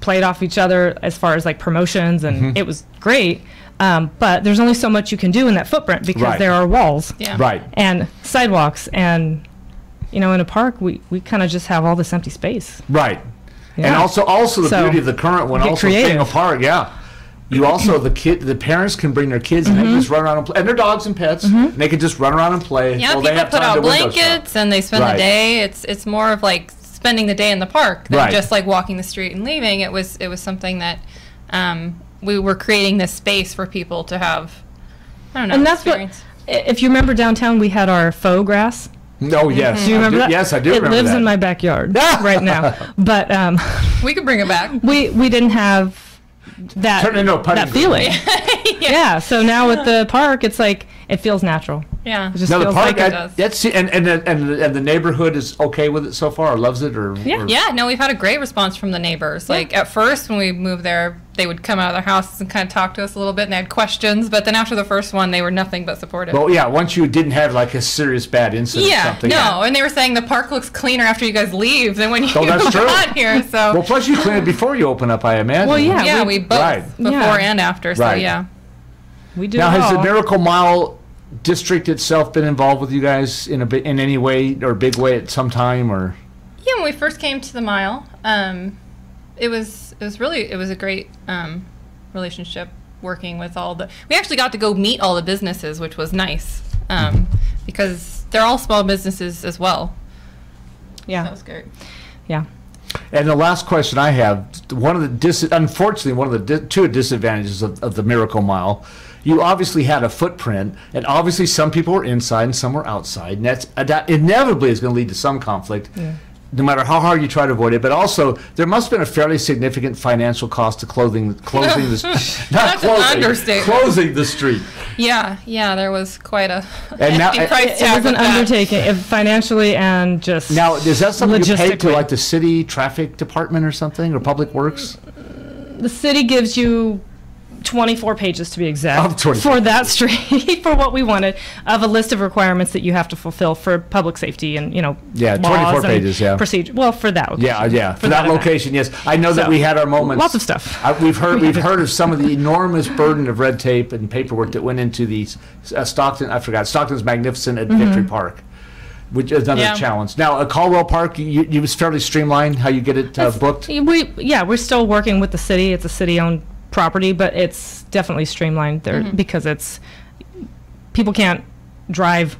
[SPEAKER 4] played off each other as far as like promotions, and it was great. But there's only so much you can do in that footprint because
[SPEAKER 2] Right.
[SPEAKER 4] there are walls
[SPEAKER 3] Yeah.
[SPEAKER 2] Right.
[SPEAKER 4] and sidewalks, and in a park we kind of just have all this empty space.
[SPEAKER 2] Right. And
[SPEAKER 4] Yeah.
[SPEAKER 2] also the
[SPEAKER 4] So,
[SPEAKER 2] beauty of the current one,
[SPEAKER 4] get
[SPEAKER 2] also being a
[SPEAKER 4] creative.
[SPEAKER 2] park, yeah. You also the parents can bring their kids and they can just run around and play, and their dogs and pets, and they can just run around and play.
[SPEAKER 3] Yeah,
[SPEAKER 2] while they
[SPEAKER 3] people
[SPEAKER 2] have
[SPEAKER 3] put
[SPEAKER 2] time
[SPEAKER 3] out
[SPEAKER 2] to window shop.
[SPEAKER 3] blankets and they spend
[SPEAKER 2] Right.
[SPEAKER 3] the day. It's more of like spending the day in the park than
[SPEAKER 2] Right.
[SPEAKER 3] just like walking the street and leaving. It was something that we were creating this space for people to have. I don't know.
[SPEAKER 4] And that's
[SPEAKER 3] experience.
[SPEAKER 4] if you remember downtown, we had our faux grass.
[SPEAKER 2] Oh yes,
[SPEAKER 4] Do you remember that?
[SPEAKER 2] Yes, I do
[SPEAKER 4] It
[SPEAKER 2] remember
[SPEAKER 4] lives
[SPEAKER 2] that.
[SPEAKER 4] in my backyard right now. But
[SPEAKER 3] We could bring it back.
[SPEAKER 4] we didn't have that
[SPEAKER 2] Turned into a putting
[SPEAKER 4] that
[SPEAKER 2] green.
[SPEAKER 4] feeling. Yeah. So now with the park, it's like it feels natural.
[SPEAKER 3] Yeah.
[SPEAKER 4] It just
[SPEAKER 2] Now the
[SPEAKER 4] feels
[SPEAKER 2] park,
[SPEAKER 4] like
[SPEAKER 3] it
[SPEAKER 4] it.
[SPEAKER 3] does.
[SPEAKER 2] that's and the neighborhood is okay with it so far, or loves it, or
[SPEAKER 4] Yeah.
[SPEAKER 2] or-
[SPEAKER 3] Yeah, no, we've had a great response from the neighbors. Like at first when we moved there, they would come out of their houses and kind of talk to us a little bit and they had questions, but then after the first one, they were nothing but supportive.
[SPEAKER 2] Well, yeah. Once you didn't have like a serious bad incident, or
[SPEAKER 3] Yeah,
[SPEAKER 2] something.
[SPEAKER 3] no, and they were saying the park looks cleaner after you guys leave than when you
[SPEAKER 2] Oh, that's true.
[SPEAKER 3] got here. So
[SPEAKER 2] Well, plus you clean it before you open up, I imagine.
[SPEAKER 4] Well, yeah.
[SPEAKER 3] yeah, we both
[SPEAKER 2] Right.
[SPEAKER 3] before
[SPEAKER 4] Yeah.
[SPEAKER 3] and after. So
[SPEAKER 2] Right.
[SPEAKER 3] yeah,
[SPEAKER 4] We do
[SPEAKER 2] Now,
[SPEAKER 4] it
[SPEAKER 2] has the
[SPEAKER 4] all.
[SPEAKER 2] Miracle Mile district itself been involved with you guys in in any way or big way at some time, or?
[SPEAKER 3] yeah. When we first came to the mile, it was a great relationship working with all the. We actually got to go meet all the businesses, which was nice because they're all small businesses as well. That
[SPEAKER 4] Yeah.
[SPEAKER 3] was great.
[SPEAKER 4] Yeah.
[SPEAKER 2] And the last question I have, unfortunately, one of the two disadvantages of the Miracle Mile, you obviously had a footprint, and obviously some people were inside and some were outside, and that inevitably is going to lead to some conflict, no matter how hard you try to avoid it. But also, there must have been a fairly significant financial cost to closing the
[SPEAKER 3] That's an understatement.
[SPEAKER 2] closing the street.
[SPEAKER 3] Yeah, there was quite a
[SPEAKER 2] And now-
[SPEAKER 3] hefty price
[SPEAKER 4] It
[SPEAKER 3] tag
[SPEAKER 4] was an
[SPEAKER 3] with that.
[SPEAKER 4] undertaking, financially and just.
[SPEAKER 2] Now, is that something you paid to
[SPEAKER 4] Logistically.
[SPEAKER 2] like the city traffic department or something, or public works?
[SPEAKER 4] The city gives you 24 pages to be exact,
[SPEAKER 2] 24
[SPEAKER 4] for that street, for what we wanted, of a list of requirements that you have to fulfill for public safety and, you know,
[SPEAKER 2] yeah, 24 pages, yeah.
[SPEAKER 4] Procedure. Well, for that location.
[SPEAKER 2] Yeah. For that location, yes. I know that we had our moments.
[SPEAKER 4] Lots of stuff.
[SPEAKER 2] We've heard of some of the enormous burden of red tape and paperwork that went into the Stockton's Magnificent at Victory Park, which is another challenge. Now, Caldwell Park, you was fairly streamlined how you get it booked?
[SPEAKER 4] We're still working with the city. It's a city-owned property, but it's definitely streamlined there because people can't drive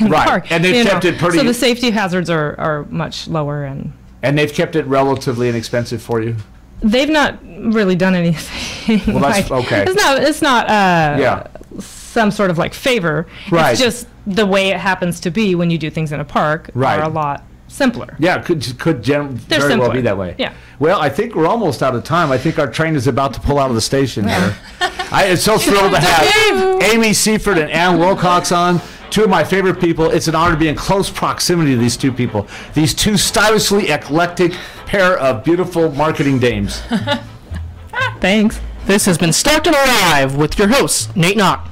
[SPEAKER 4] in the park.
[SPEAKER 2] And they've kept it pretty...
[SPEAKER 4] So the safety hazards are much lower.
[SPEAKER 2] And they've kept it relatively inexpensive for you?
[SPEAKER 4] They've not really done anything.
[SPEAKER 2] Well, that's okay.
[SPEAKER 4] It's not some sort of like favor.
[SPEAKER 2] Right.
[SPEAKER 4] It's just the way it happens to be when you do things in a park are a lot simpler.
[SPEAKER 2] Yeah, could very well be that way.
[SPEAKER 4] Yeah.
[SPEAKER 2] Well, I think we're almost out of time. I think our train is about to pull out of the station here. I am so thrilled to have Amy Seifert and Ann Wilcox on. Two of my favorite people. It's an honor to be in close proximity to these two people. These two stylishly eclectic pair of beautiful marketing dames.
[SPEAKER 4] Thanks.
[SPEAKER 1] This has been Stockton Alive with your host, Nate Knott.